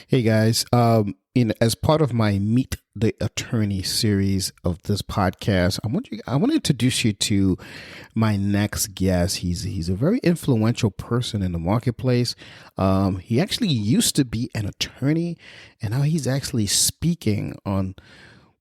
Hey guys, as part of my Meet the Attorney series of this podcast, I want to introduce you to my next guest. He's a very influential person in the marketplace. He actually used to be an attorney, and now he's actually speaking on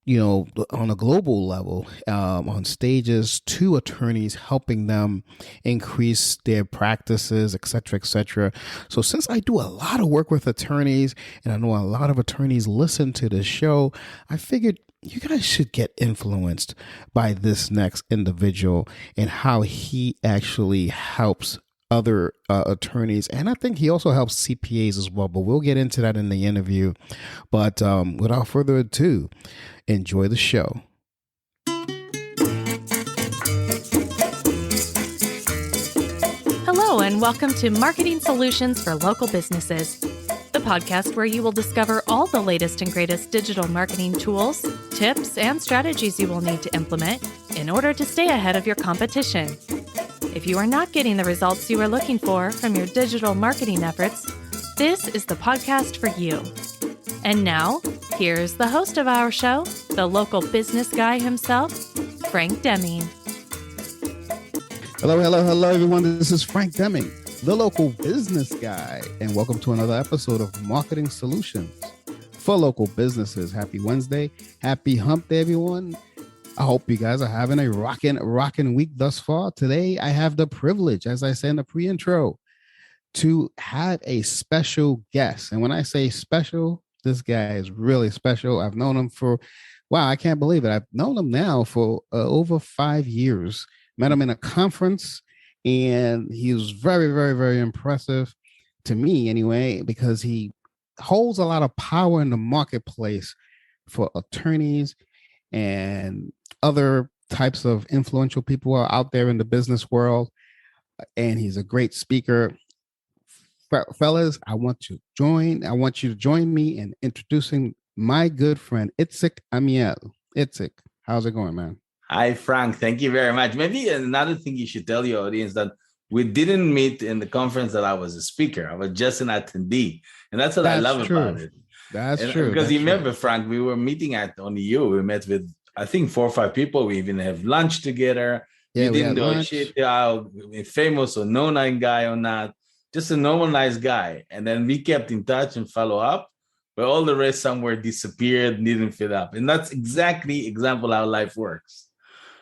a global level, on stages to attorneys, helping them increase their practices, et cetera, et cetera. So since I do a lot of work with attorneys and I know a lot of attorneys listen to this show, I figured you guys should get influenced by this next individual and how he actually helps other attorneys, and I think he also helps CPAs as well, but we'll get into that in the interview. But without further ado, enjoy the show. Hello, and welcome to Marketing Solutions for Local Businesses, the podcast where you will discover all the latest and greatest digital marketing tools, tips, and strategies you will need to implement in order to stay ahead of your competition. If you are not getting the results you are looking for from your digital marketing efforts, this is the podcast for you. And now, here's the host of our show, the local business guy himself, Frank Deming. Hello, everyone. This is Frank Deming, the local business guy, and welcome to another episode of Marketing Solutions for Local Businesses. Happy Wednesday. Happy hump day, everyone. I hope you guys are having a rockin' week thus far. Today, I have the privilege, as I said in the pre-intro, to have a special guest. And when I say special, this guy is really special. I've known him I can't believe it. I've known him now for over 5 years. Met him in a conference, and he was very, very, very impressive to me anyway, because he holds a lot of power in the marketplace for attorneys and other types of influential people who are out there in the business world. And he's a great speaker. Fellas, I want you to join me in introducing my good friend, Itzik Amiel. Itzik, how's it going, man? Hi, Frank. Thank you very much. Maybe another thing you should tell your audience that we didn't meet in the conference that I was a speaker. I was just an attendee. And that's what I love about it. That's true. Because you remember, Frank, we were meeting at only you. We met with, I think, 4 or 5 people. We even have lunch together. Yeah, you didn't know shit, famous or known guy or not. Just a normal, nice guy. And then we kept in touch and follow up. But all the rest somewhere disappeared, didn't fit up. And that's exactly example how life works.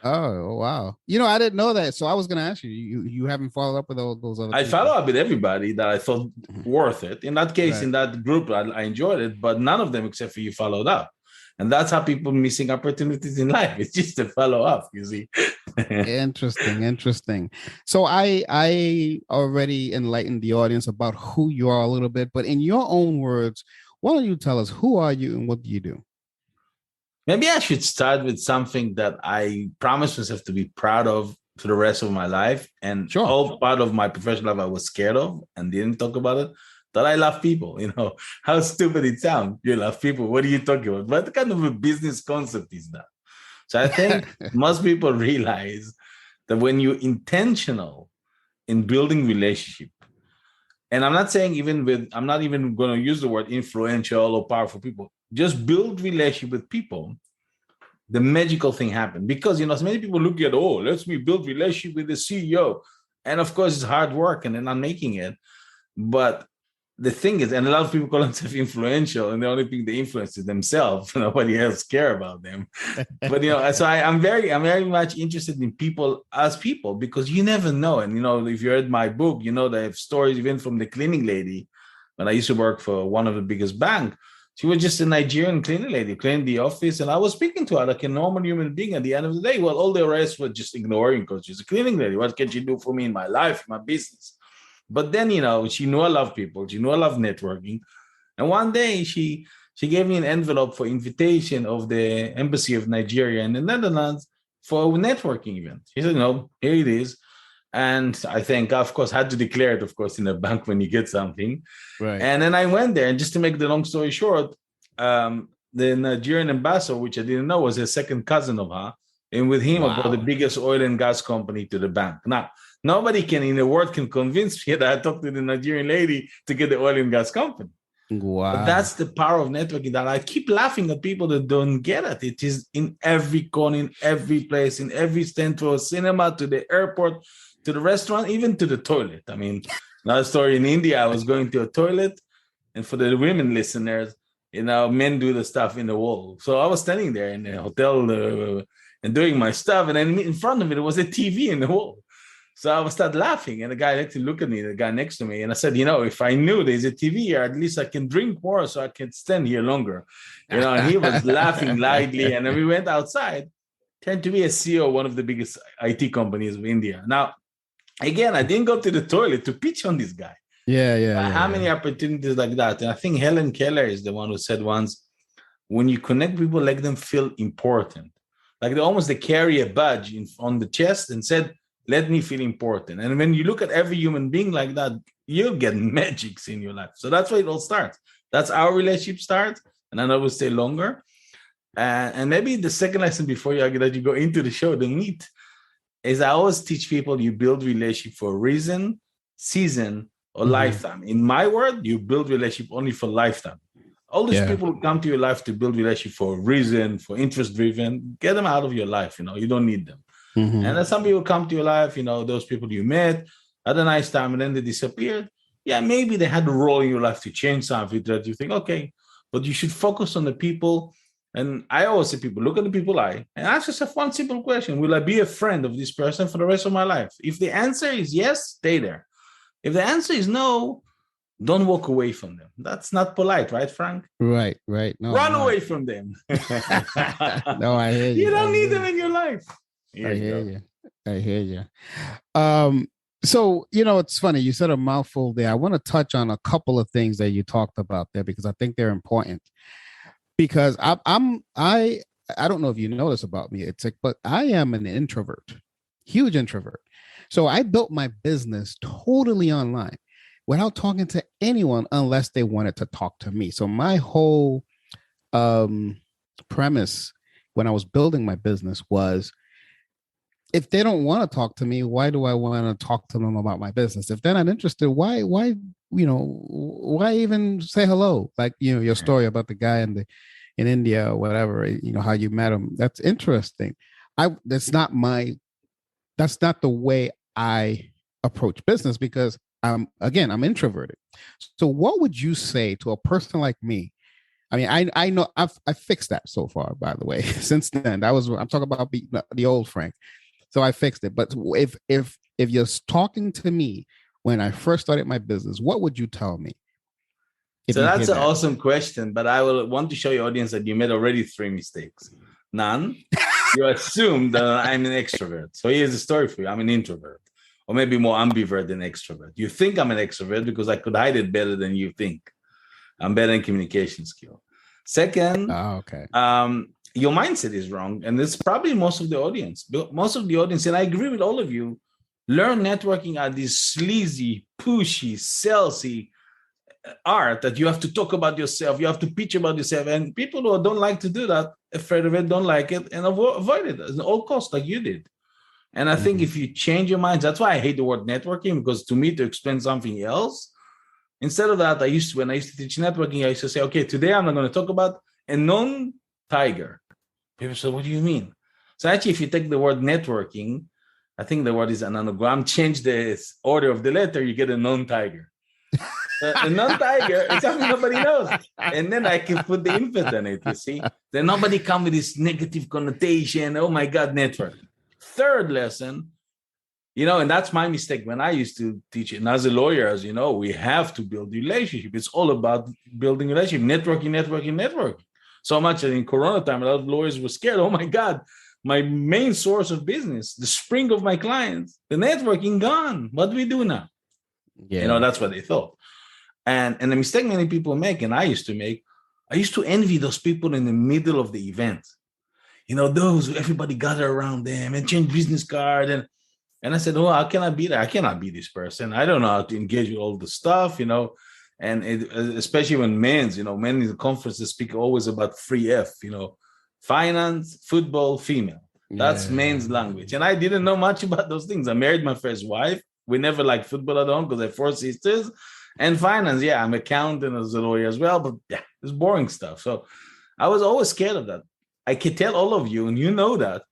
Oh, wow. I didn't know that. So I was going to ask you, you haven't followed up with all those other I people? follow up with everybody that I thought worth it. In that case, right. In that group, I enjoyed it, but none of them except for you followed up. And that's how people missing opportunities in life. It's just to follow up, you see. Interesting. So I already enlightened the audience about who you are a little bit, but in your own words, why don't you tell us who are you and what do you do? Maybe I should start with something that I promised myself to be proud of for the rest of my life. And sure. All part of my professional life I was scared of and didn't talk about it. That I love people. How stupid it sounds. You love people. What are you talking about? What kind of a business concept is that? So I think most people realize that when you're intentional in building relationship, and I'm not even going to use the word influential or powerful people, just build relationship with people, the magical thing happens. Because, so many people look at, let's me build relationship with the CEO. And of course, it's hard work and they're not making it. But the thing is, and a lot of people call themselves influential, and the only thing they influence is themselves. Nobody else care about them. But so I'm very much interested in people as people, because you never know. And if you read my book, they have stories even from the cleaning lady. When I used to work for one of the biggest banks, she was just a Nigerian cleaning lady, cleaned the office, and I was speaking to her like a normal human being. At the end of the day, well, all the rest were just ignoring because she's a cleaning lady. What can she do for me in my life, my business? But then, she knew I love people. She knew I love networking. And one day she gave me an envelope for invitation of the Embassy of Nigeria in the Netherlands for a networking event. She said, here it is. And I think, of course, had to declare it, of course, in a bank when you get something. Right. And then I went there. And just to make the long story short, the Nigerian ambassador, which I didn't know, was a second cousin of her. And with him, I brought the biggest oil and gas company to the bank. Now, nobody in the world can convince me that I talked to the Nigerian lady to get the oil and gas company. Wow. But that's the power of networking, that I keep laughing at people that don't get it. It is in every corner, in every place, in every stand, to a cinema, to the airport, to the restaurant, even to the toilet. I mean, another story in India, I was going to a toilet, and for the women listeners, men do the stuff in the wall. So I was standing there in the hotel and doing my stuff, and then in front of me, there was a TV in the wall. So I started laughing, and the guy actually looked at me, the guy next to me, and I said, if I knew there's a TV here, at least I can drink more so I can stand here longer. And he was laughing lightly, and then we went outside, turned to be a CEO of one of the biggest IT companies of India. Now, again, I didn't go to the toilet to pitch on this guy. How many opportunities like that? And I think Helen Keller is the one who said once, when you connect people, let them feel important. Like they carry a badge on the chest and said, let me feel important. And when you look at every human being like that, you'll get magics in your life. So that's where it all starts. That's our relationship starts. And I know we'll stay longer. And maybe the second lesson before you go into the show, the meat, is I always teach people you build relationship for a reason, season, or lifetime. In my world, you build relationship only for lifetime. All these people who come to your life to build relationship for a reason, for interest driven, get them out of your life. You don't need them. And then some people come to your life, those people you met, had a nice time, and then they disappeared. Yeah, maybe they had a role in your life to change something that you think, okay, but you should focus on the people. And I always say, people, look at the people and ask yourself one simple question. Will I be a friend of this person for the rest of my life? If the answer is yes, stay there. If the answer is no, don't walk away from them. That's not polite, right, Frank? Right. No, Run away from them. No, I hear you. You don't need them in your life. I hear you. So, it's funny. You said a mouthful there. I want to touch on a couple of things that you talked about there, because I think they're important. Because I don't know if you know this about me, but I am an introvert, huge introvert. So I built my business totally online without talking to anyone unless they wanted to talk to me. So my whole premise when I was building my business was, if they don't want to talk to me, why do I want to talk to them about my business? If they're not interested, why even say hello? Like, your story about the guy in India or whatever, how you met him. That's interesting. That's not the way I approach business, because I'm introverted. So what would you say to a person like me? I mean, I know I fixed that so far, by the way. Since then, I'm talking about the old Frank. So I fixed it. But if you're talking to me when I first started my business, what would you tell me? So that's an awesome question, but I will want to show your audience that you made already 3 mistakes. None. You assume that I'm an extrovert. So here's the story for you. I'm an introvert, or maybe more ambivert than extrovert. You think I'm an extrovert because I could hide it better than you think. I'm better in communication skill. Second, your mindset is wrong. And it's probably most of the audience. And I agree with all of you, learn networking at this sleazy, pushy, salesy art that you have to talk about yourself. You have to pitch about yourself. And people who don't like to do that, afraid of it, don't like it, and avoid it at all costs, like you did. And I think if you change your mind, that's why I hate the word networking, because to me, to explain something else, instead of that, when I used to teach networking, I used to say, okay, today I'm not going to talk about a known tiger. People say, what do you mean? So actually, if you take the word networking, I think the word is an anagram, change the order of the letter, you get a known tiger. A known tiger is something nobody knows. And then I can put the input on it, you see. Then nobody come with this negative connotation, oh my God, network. Third lesson, and that's my mistake when I used to teach it. And as a lawyer, as you know, we have to build relationship. It's all about building relationship, networking. So much that in Corona time, a lot of lawyers were scared. Oh my God, my main source of business, the spring of my clients, the networking gone. What do we do now? Yeah. That's what they thought. And the mistake many people make, and I used to envy those people in the middle of the event. Those who everybody gather around them and change business card. And I said, oh, how can I be there? I cannot be this person. I don't know how to engage with all the stuff, and especially when men in the conferences speak always about 3F, finance, football, female. That's men's language. And I didn't know much about those things. I married my first wife. We never liked football at home because I have 4 sisters. And finance, yeah, I'm accountant as a lawyer as well, but yeah, it's boring stuff. So I was always scared of that. I can tell all of you, and you know that.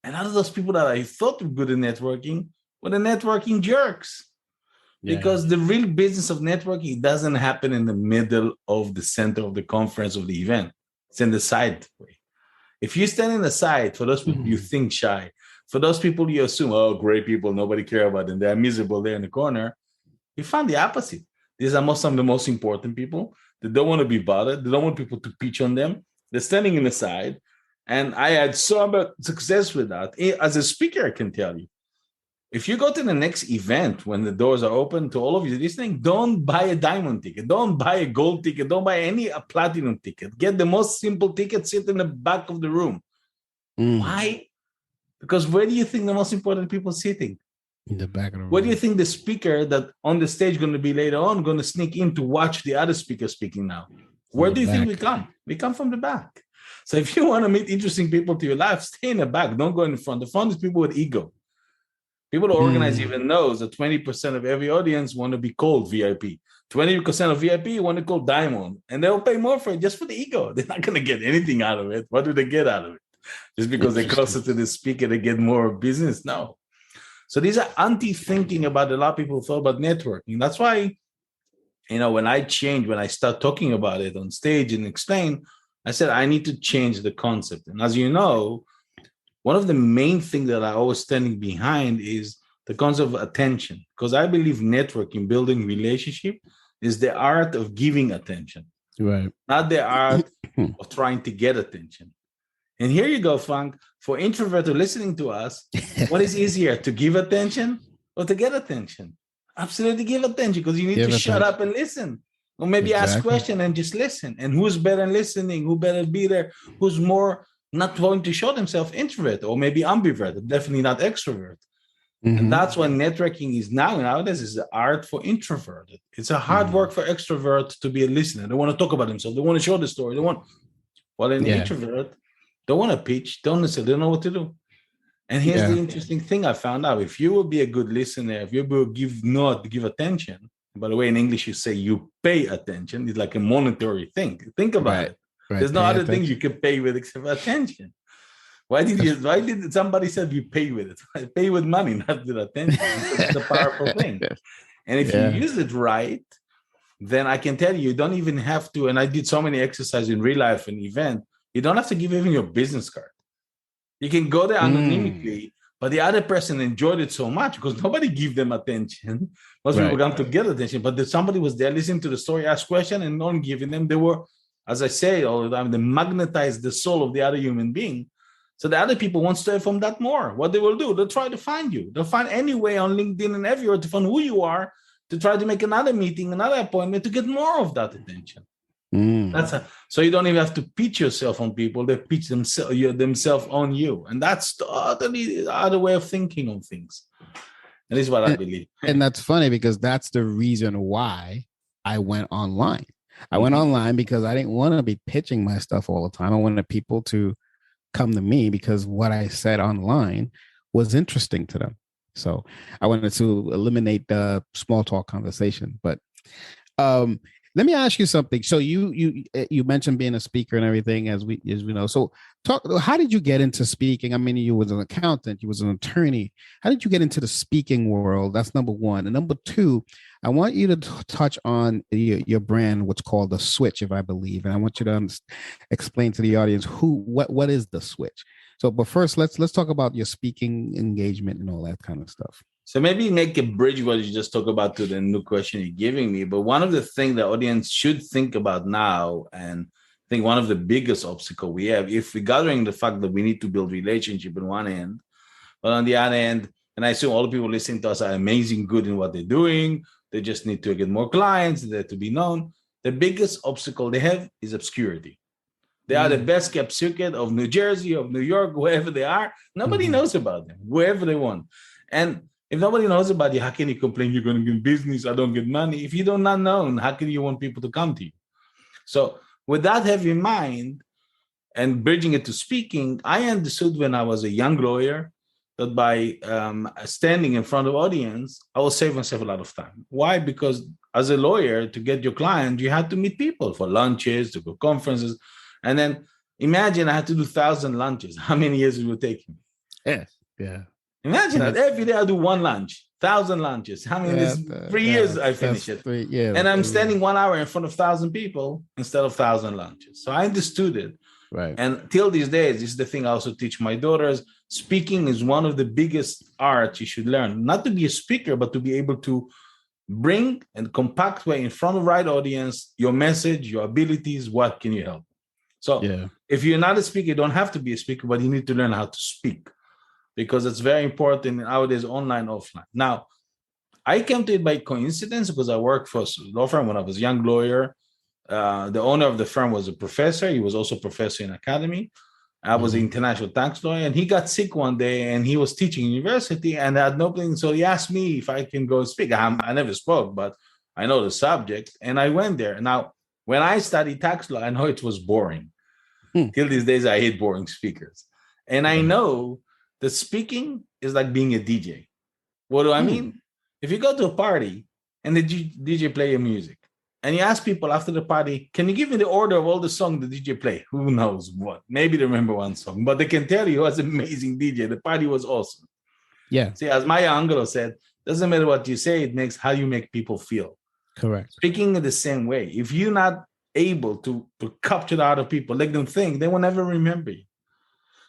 And out of those people that I thought were good at networking were the networking jerks. Because the real business of networking doesn't happen in the middle of the center of the conference of the event. It's in the side way. If you stand in the side, for those people you think shy, for those people you assume, oh, great people, nobody care about them, they're miserable there in the corner, you find the opposite. These are some of the most important people. They don't want to be bothered. They don't want people to pitch on them. They're standing in the side. And I had so much success with that. As a speaker, I can tell you, if you go to the next event when the doors are open to all of you listening, don't buy a diamond ticket. Don't buy a gold ticket. Don't buy a platinum ticket. Get the most simple ticket, sit in the back of the room. Why? Because where do you think the most important people are sitting? In the back of the room. Where do you think the speaker that on the stage going to be later on going to sneak in to watch the other speaker speaking now? Where do you think we come? We come from the back. So if you want to meet interesting people to your life, stay in the back. Don't go in the front. The front is people with ego. People who organize even knows that 20% of every audience want to be called VIP. 20% of VIP want to call diamond. And they'll pay more for it just for the ego. They're not going to get anything out of it. What do they get out of it? Just because they're closer to the speaker, they get more business? No. So these are anti-thinking about a lot of people thought about networking. That's why, when I start talking about it on stage and explain, I said, I need to change the concept. And as you know, one of the main things that I always standing behind is the concept of attention, because I believe networking, building relationship, is the art of giving attention, right? Not the art of trying to get attention. And here you go, Frank. For introverts who are listening to us, what is easier, to give attention or to get attention? Absolutely give attention, because you need to shut up and listen. Or maybe ask questions and just listen. And who's better in listening? Who better be there? Who's more not going to show themselves introvert or maybe ambivert, definitely not extrovert. And that's what networking is nowadays is the art for introverted. It's a hard work for extrovert to be a listener. They want to talk about themselves. They want to show the story. An introvert don't want to pitch, don't listen, they don't know what to do. And here's the interesting thing I found out. If you will be a good listener, if you will give attention, by the way, in English, you say you pay attention. It's like a monetary thing. Think about it. Right. There's no other thing you can pay with except attention. Why did somebody said you pay with it? Pay with money, not with attention. It's a powerful thing. And if you use it right, then I can tell you don't even have to, and I did so many exercises in real life and event, you don't have to give even your business card. You can go there anonymity, but the other person enjoyed it so much because nobody gave them attention. Most people come to get attention, but somebody was there listening to the story, ask questions, and not giving them. They were, as I say all the time, they magnetized the soul of the other human being. So the other people want to hear from that more. What they will do, they'll try to find you. They'll find any way on LinkedIn and everywhere to find who you are, to try to make another meeting, another appointment to get more of that attention. So you don't even have to pitch yourself on people. They pitch themselves on you. And that's totally the other way of thinking on things. And this is what I believe. And that's funny because that's the reason why I went online. I went online because I didn't want to be pitching my stuff all the time. I wanted people to come to me because what I said online was interesting to them. So I wanted to eliminate the small talk conversation. But let me ask you something. So you mentioned being a speaker and everything, as we know. So how did you get into speaking? I mean, you was an accountant, you was an attorney. How did you get into the speaking world? That's number one. And number two, I want you to touch on your brand, what's called the Switch, if I believe. And I want you to explain to the audience what is the Switch. So, but first, let's talk about your speaking engagement and all that kind of stuff. So maybe make a bridge what you just talked about to the new question you're giving me. But one of the things the audience should think about now, and I think one of the biggest obstacles we have, if we're gathering the fact that we need to build relationship on one end, but on the other end, and I assume all the people listening to us are amazing, good in what they're doing. They just need to get more clients, they're to be known. The biggest obstacle they have is obscurity. They are the best kept secret of New Jersey, of New York, wherever they are. Nobody knows about them, wherever they want. And if nobody knows about you, how can you complain you're going to get business? I don't get money. If you don't not known, how can you want people to come to you? So with that have in mind and bridging it to speaking, I understood when I was a young lawyer that by standing in front of audience, I will save myself a lot of time. Why? Because as a lawyer, to get your client, you had to meet people for lunches, to go conferences. And then imagine I had to do 1,000 lunches. How many years it would take me? Yeah. Imagine that every day I do one lunch, 1,000 lunches. How many? This 3 years I finish it. And I'm standing 1 hour in front of 1,000 people instead of 1,000 lunches. So I understood it. Right. And till these days, this is the thing I also teach my daughters. Speaking is one of the biggest arts you should learn. Not to be a speaker, but to be able to bring in compact way in front of the right audience, your message, your abilities, what can you help? So if you're not a speaker, you don't have to be a speaker, but you need to learn how to speak, because it's very important nowadays, online, offline. Now, I came to it by coincidence because I worked for a law firm when I was a young lawyer. The owner of the firm was a professor. He was also a professor in academy. I was an international tax lawyer, and he got sick one day, and he was teaching university, and I had no plan. So he asked me if I can go speak. I never spoke, but I know the subject, and I went there. Now, when I studied tax law, I know it was boring. Till these days, I hate boring speakers. And I know that speaking is like being a DJ. What do I mean? If you go to a party and the DJ play your music, and you ask people after the party, can you give me the order of all the songs the DJ play? Who knows what? Maybe they remember one song, but they can tell you he was an amazing DJ. The party was awesome. Yeah. See, as Maya Angelou said, doesn't matter what you say, it makes how you make people feel. Correct. Speaking in the same way. If you're not able to capture the heart of people, let them think, they will never remember you.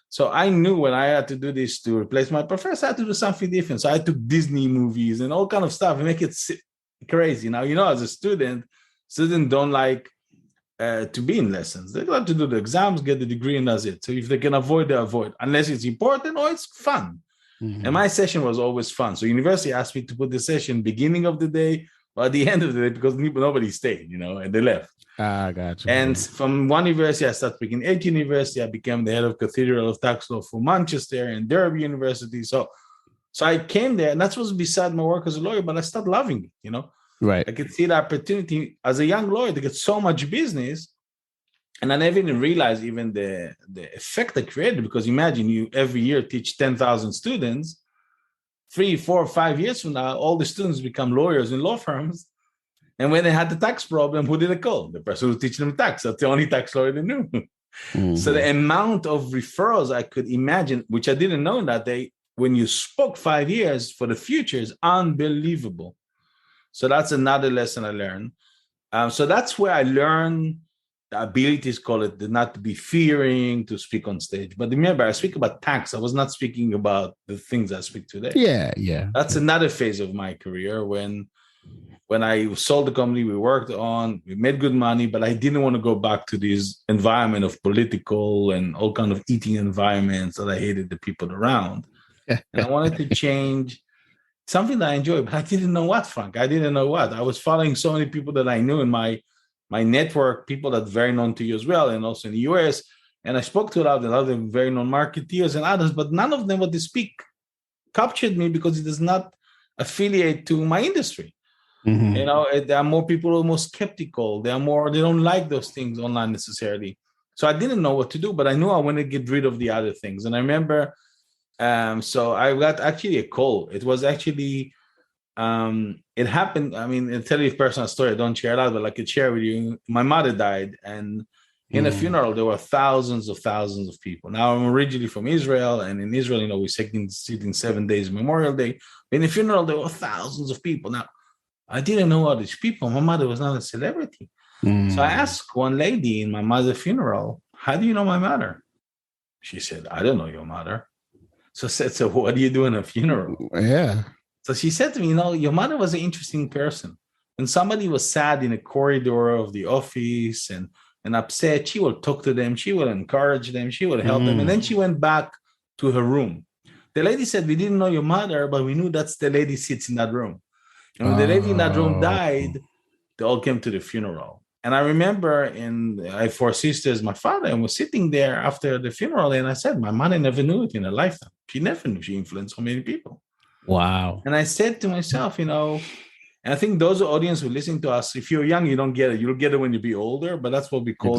So I knew when I had to do this to replace my professor, I had to do something different. So I took Disney movies and all kind of stuff and make it crazy. Now, as a students don't like to be in lessons. They like to do the exams, get the degree, and that's it. So if they can avoid, they avoid, unless it's important or it's fun. And my session was always fun. So university asked me to put the session beginning of the day or at the end of the day, because nobody stayed, and they left. Gotcha. And from one university, I started speaking at university. I became the head of Cathedral of Tax Law for Manchester and Derby University. So I came there, and that was beside my work as a lawyer, but I started loving it, Right. I could see the opportunity as a young lawyer to get so much business. And I never even realized even the effect I created, because imagine you every year teach 10,000 students. 3, 4, 5 years from now, all the students become lawyers in law firms. And when they had the tax problem, who did they call? The person who teach them tax. That's the only tax lawyer they knew. So the amount of referrals I could imagine, which I didn't know that day, when you spoke 5 years for the future, is unbelievable. So that's another lesson I learned. So that's where I learned the abilities, call it, not to be fearing to speak on stage. But remember, I speak about tax. I was not speaking about the things I speak today. Yeah. That's another phase of my career when I sold the company we worked on, we made good money, but I didn't want to go back to this environment of political and all kind of eating environments that I hated the people around. And I wanted to change something that I enjoyed, but I didn't know what, Frank. I didn't know what. I was following so many people that I knew in my network, people that are very known to you as well, and also in the US. And I spoke to a lot of them, very known marketeers and others, but none of them, what they speak, captured me because it does not affiliate to my industry. There are more people who are more skeptical. They don't like those things online necessarily. So I didn't know what to do, but I knew I wanted to get rid of the other things. And I remember, so I got actually a call. It was actually, it happened. I mean, I'll tell you a personal story. I don't share a lot, but I could share with you. My mother died, and in a funeral, there were thousands of people. Now, I'm originally from Israel, and in Israel, we're sitting 7 days Memorial Day. In the funeral, there were thousands of people. Now, I didn't know all these people. My mother was not a celebrity. So I asked one lady in my mother's funeral, how do you know my mother? She said, I don't know your mother. So I said, so what do you do in a funeral? Yeah. So she said to me, your mother was an interesting person. When somebody was sad in a corridor of the office and upset, she will talk to them. She will encourage them. She will help them. And then she went back to her room. The lady said, we didn't know your mother, but we knew that's the lady sits in that room. And when the lady in that room died, they all came to the funeral. And I remember I have 4 sisters, my father, and was sitting there after the funeral. And I said, my mother never knew it in her lifetime. She never knew she influenced so many people. Wow. And I said to myself, and I think those audience who listen to us, if you're young, you don't get it. You'll get it when you be older, but that's what we call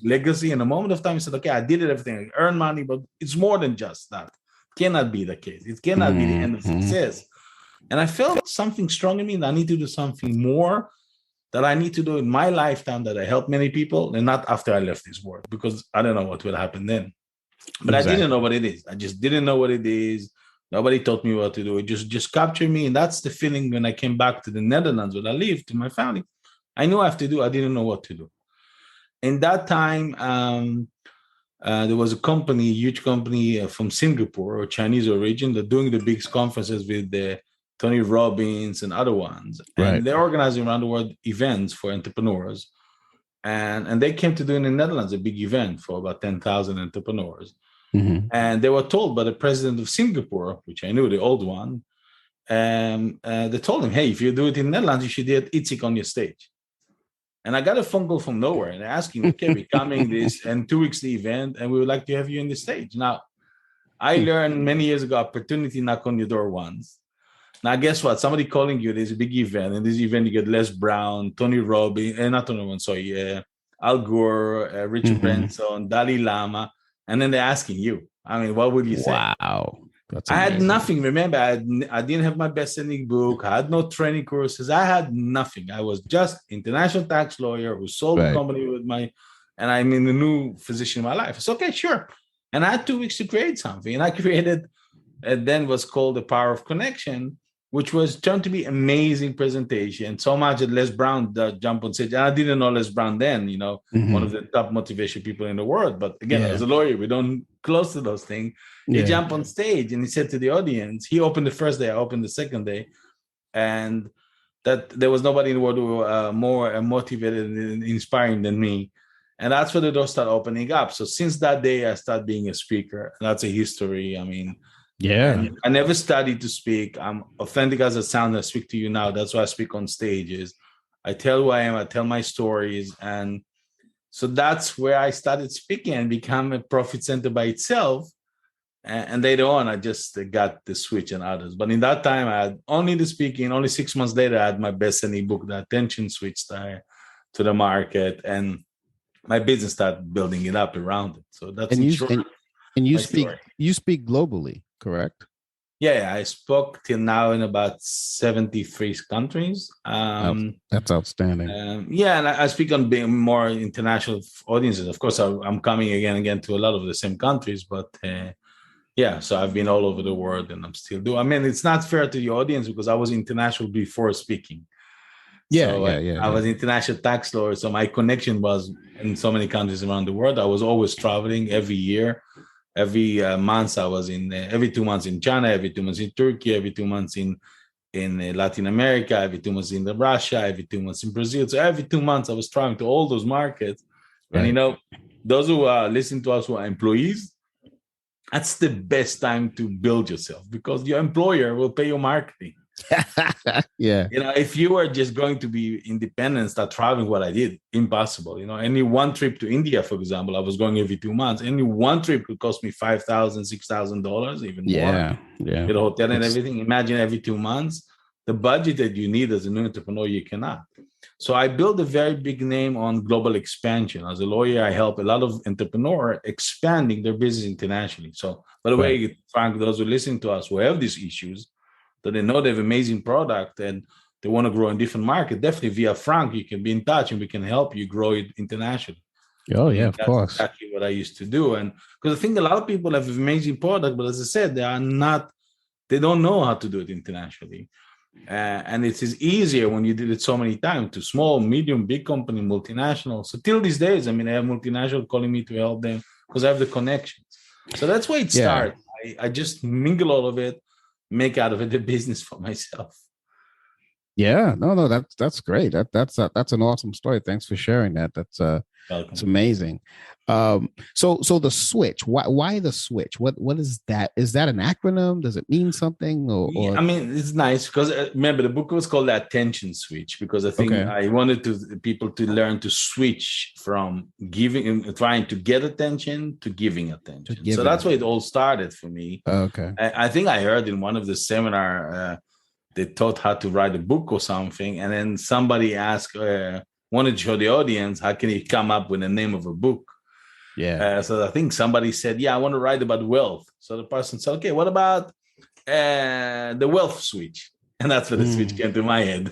legacy. In a moment of time, you said, okay, I did it, everything, I earned money, but it's more than just that. It cannot be the case. It cannot be the end of success. And I felt something strong in me that I need to do something more. that I need to do in my lifetime that I help many people, and not after I left this world, because I don't know what will happen then. But I didn't know what it is. I just didn't know what it is. Nobody taught me what to do. It just captured me. And that's the feeling when I came back to the Netherlands, where I lived, to my family. I knew I have to do. I didn't know what to do. In that time, there was a company, a huge company from Singapore, or Chinese origin, that doing the big conferences with Tony Robbins and other ones. And they're organizing around the world events for entrepreneurs. And they came to do in the Netherlands a big event for about 10,000 entrepreneurs. Mm-hmm. And they were told by the president of Singapore, which I knew, the old one, and they told him, hey, if you do it in the Netherlands, you should get Itzik on your stage. And I got a phone call from nowhere and asking, okay, we're coming this and 2 weeks the event, and we would like to have you in the stage. Now, I learned many years ago, opportunity knock on your door once. Now, guess what? Somebody calling you, there's a big event. And this event, you get Les Brown, Tony Robbins, not Tony Robbins, sorry, Al Gore, Richard Branson, Dalai Lama. And then they're asking you. I mean, what would you say? Wow. I had nothing. Remember, I didn't have my best-selling book. I had no training courses. I had nothing. I was just international tax lawyer who sold a company with and I'm in the new position in my life. It's okay, sure. And I had 2 weeks to create something. And I created, and then was called The Power of Connection, which was turned to be amazing presentation. So much that Les Brown jumped on stage. And I didn't know Les Brown then, one of the top motivation people in the world. But again, as a lawyer, we don't close to those things. He jumped on stage and he said to the audience, he opened the first day, I opened the second day, and that there was nobody in the world who were more motivated and inspiring than me. And that's where the doors started opening up. So since that day, I started being a speaker. And that's a history. I mean, I never studied to speak. I'm authentic as it sounds. I speak to you now. That's why I speak on stages. I tell who I am. I tell my stories. And so that's where I started speaking and become a profit center by itself. And later on, I just got the switch and others. But in that time, I had only the speaking. Only 6 months later, I had my best-selling book, The Attention Switch, to the market. And my business started building it up around it. So that's you speak globally, correct? Yeah, I spoke till now in about 73 countries. That's outstanding. And I speak on being more international audiences. Of course, I'm coming again to a lot of the same countries, but so I've been all over the world, and I'm still doing. I mean, it's not fair to the audience because I was international before speaking. I was international tax lawyer, so my connection was in so many countries around the world. I was always traveling every year. Every month I was in, every 2 months in China, every 2 months in Turkey, every 2 months in Latin America, every 2 months in Russia, every 2 months in Brazil. So every 2 months I was traveling to all those markets. And, those who listen to us who are employees, that's the best time to build yourself because your employer will pay your marketing. If you are just going to be independent, start traveling what I did, impossible. Any one trip to India, for example, I was going every 2 months. Any one trip could cost me $5,000, $6,000, even more. With a hotel and everything. Imagine every 2 months, the budget that you need as a new entrepreneur, you cannot. So I built a very big name on global expansion. As a lawyer, I help a lot of entrepreneurs expanding their business internationally. So, by the way, Frank, those who listen to us who have these issues, that they know they have amazing product and they want to grow in different market, definitely via Frank, you can be in touch and we can help you grow it internationally. Oh, yeah, of course. Exactly what I used to do. And because I think a lot of people have amazing product, but as I said, they don't know how to do it internationally. And it is easier when you did it so many times to small, medium, big company, multinational. So till these days, I have multinational calling me to help them because I have the connections. So that's where it started. I just mingle all of it, make out of it a business for myself. No, that's great. That's an awesome story. Thanks for sharing that. It's amazing. So the switch. Why the switch? What is that? Is that an acronym? Does it mean something? Or it's nice because remember the book was called The Attention Switch because I think I wanted people to learn to switch from giving and trying to get attention to giving attention. So that's where it all started for me. Okay. I think I heard in one of the seminar they taught how to write a book or something, and then somebody asked, wanted to show the audience how can you come up with the name of a book. So I think somebody said, I want to write about wealth. So the person said, okay, what about the wealth switch? And that's where the switch came to my head.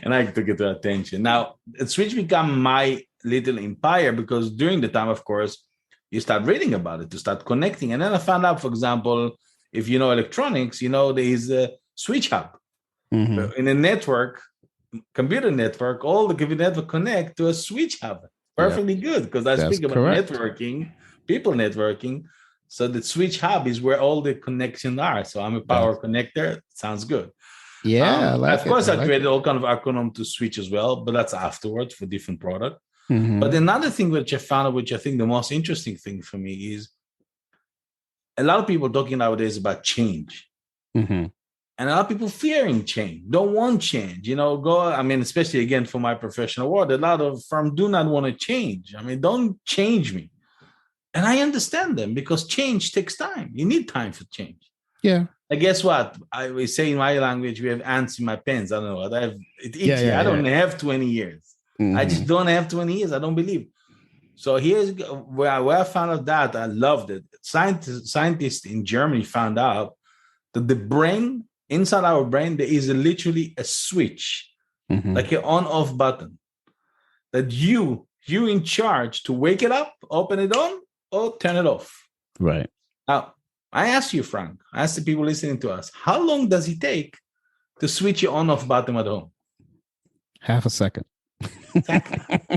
And I took it to attention. Now, the switch became my little empire because during the time, of course, you start reading about it, to start connecting. And then I found out, for example, if you know electronics, there is a switch hub. In a network, computer network, all the computer network connect to a switch hub. Perfectly good, because I speak about networking, people networking. So the switch hub is where all the connections are. So I'm a power connector. Sounds good. Yeah, I like of course, I created all kind of acronym to switch as well, but that's afterwards for different product. But another thing which I found, which I think the most interesting thing for me is a lot of people talking nowadays about change. And a lot of people fearing change, don't want change, especially again for my professional world, a lot of firms do not want to change. Don't change me. And I understand them because change takes time. You need time for change. Yeah. And guess what? I will say in my language, we have ants in my pens. I don't know what I have. I don't have 20 years. I just don't have 20 years. I don't believe. So here's where I found out that I loved it. Scientists in Germany found out that the brain, inside our brain, there is literally a switch, like an on-off button, that you in charge to wake it up, open it on, or turn it off. Right. Now, I ask you, Frank, I ask the people listening to us, how long does it take to switch your on-off button at home? Half a second. Exactly.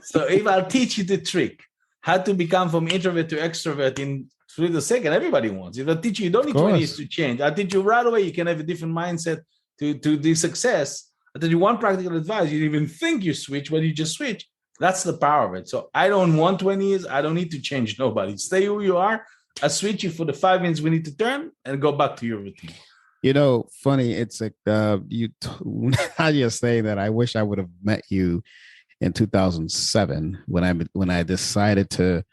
So if I'll teach you the trick, how to become from introvert to extrovert in 3 seconds, everybody wants. If I teach you, you don't need 20 years to change. I teach you right away, you can have a different mindset to the success. I tell you one practical advice, you didn't even think you switch, but you just switch. That's the power of it. So I don't want 20 years. I don't need to change nobody. Stay who you are. I switch you for the 5 minutes we need to turn and go back to your routine. Funny. It's like now you're saying that, I wish I would have met you in 2007 when I decided to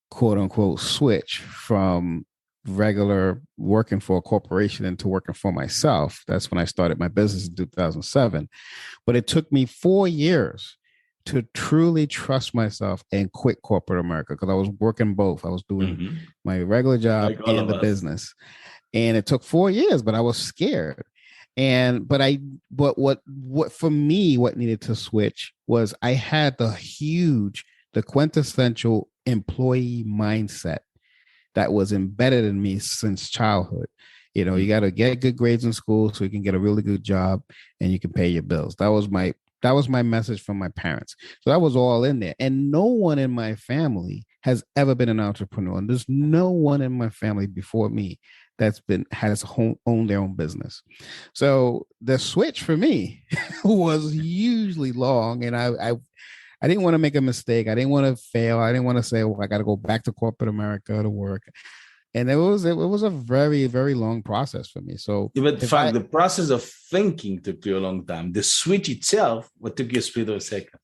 quote unquote switch from regular working for a corporation into working for myself. That's when I started my business in 2007. But it took me 4 years to truly trust myself and quit corporate America, because I was working both. I was doing my regular job and the business. And it took 4 years, but I was scared. But what for me, what needed to switch was I had the quintessential employee mindset that was embedded in me since childhood. You got to get good grades in school so you can get a really good job and you can pay your bills. That was my message from my parents. So that was all in there. And no one in my family has ever been an entrepreneur. And there's no one in my family before me has owned their own business. So the switch for me was hugely long. And I didn't want to make a mistake. I didn't want to fail. I didn't want to say, I got to go back to corporate America to work. And it was a very, very long process for me. So, but the process of thinking took you a long time. The switch itself, what took you a split of a second.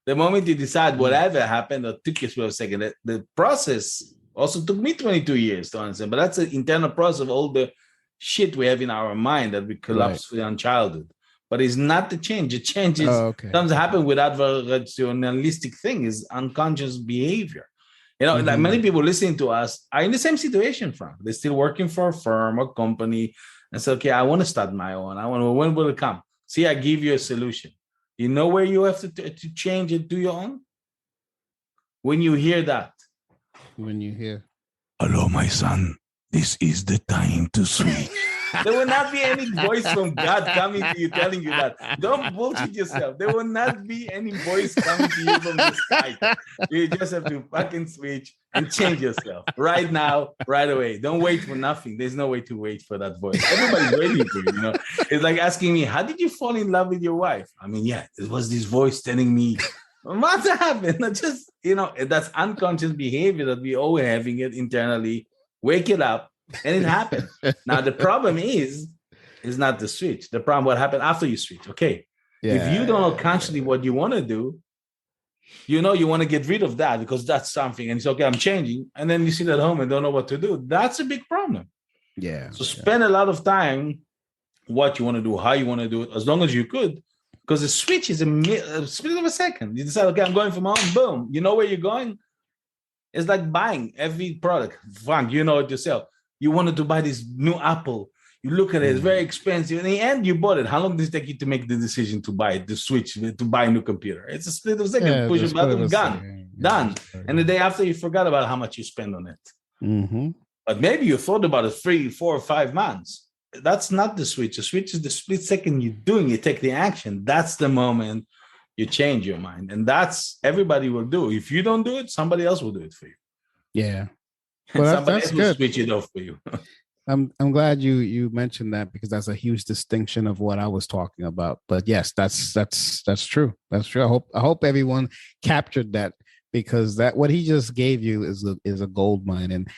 The moment you decide whatever happened, it took you a split of a second. The process also took me 22 years to understand. But that's an internal process of all the shit we have in our mind that we collapse in childhood. But it's not the change. The change is sometimes happen without rationalistic thing. Is unconscious behavior. Like many people listening to us are in the same situation, Frank. They're still working for a firm or company and say, okay, I want to start my own. When will it come? See, I give you a solution. You know where you have to change and do your own? When you hear that. When you hear, hello, my son, this is the time to switch. There will not be any voice from God coming to you telling you that. Don't bullshit yourself. There will not be any voice coming to you from the sky. You just have to fucking switch and change yourself right now, right away. Don't wait for nothing. There's no way to wait for that voice. Everybody's waiting for you, It's like asking me, how did you fall in love with your wife? It was this voice telling me, what happened? Just, that's unconscious behavior that we all having it internally. Wake it up. And it happened. Now, the problem is not the switch. The problem, what happened after you switch. Okay. If you don't know consciously what you want to do, you want to get rid of that because that's something. And it's okay, I'm changing. And then you sit at home and don't know what to do. That's a big problem. Yeah. So spend a lot of time what you want to do, how you want to do it, as long as you could. Because the switch is a split of a second. You decide, okay, I'm going from home. Boom. You know where you're going? It's like buying every product. Frank, you know it yourself. You wanted to buy this new Apple. You look at it, it's very expensive. In the end, you bought it. How long does it take you to make the decision to buy it, to switch, to buy a new computer? It's a split of a second. Yeah, Push a just put it button, aside. gone, Yeah, done. just put it And the aside. day after, you forgot about how much you spend on it. Mhm. But maybe you thought about it 3, 4, or 5 months. That's not the switch. The switch is the split second you're doing, you take the action. That's the moment you change your mind. And that's everybody will do. If you don't do it, somebody else will do it for you. Yeah. And Well, somebody that's else will good. switch it off for you. I'm glad you mentioned that, because that's a huge distinction of what I was talking about. But yes, that's true. That's true. I hope everyone captured that, because that what he just gave you is a gold mine. And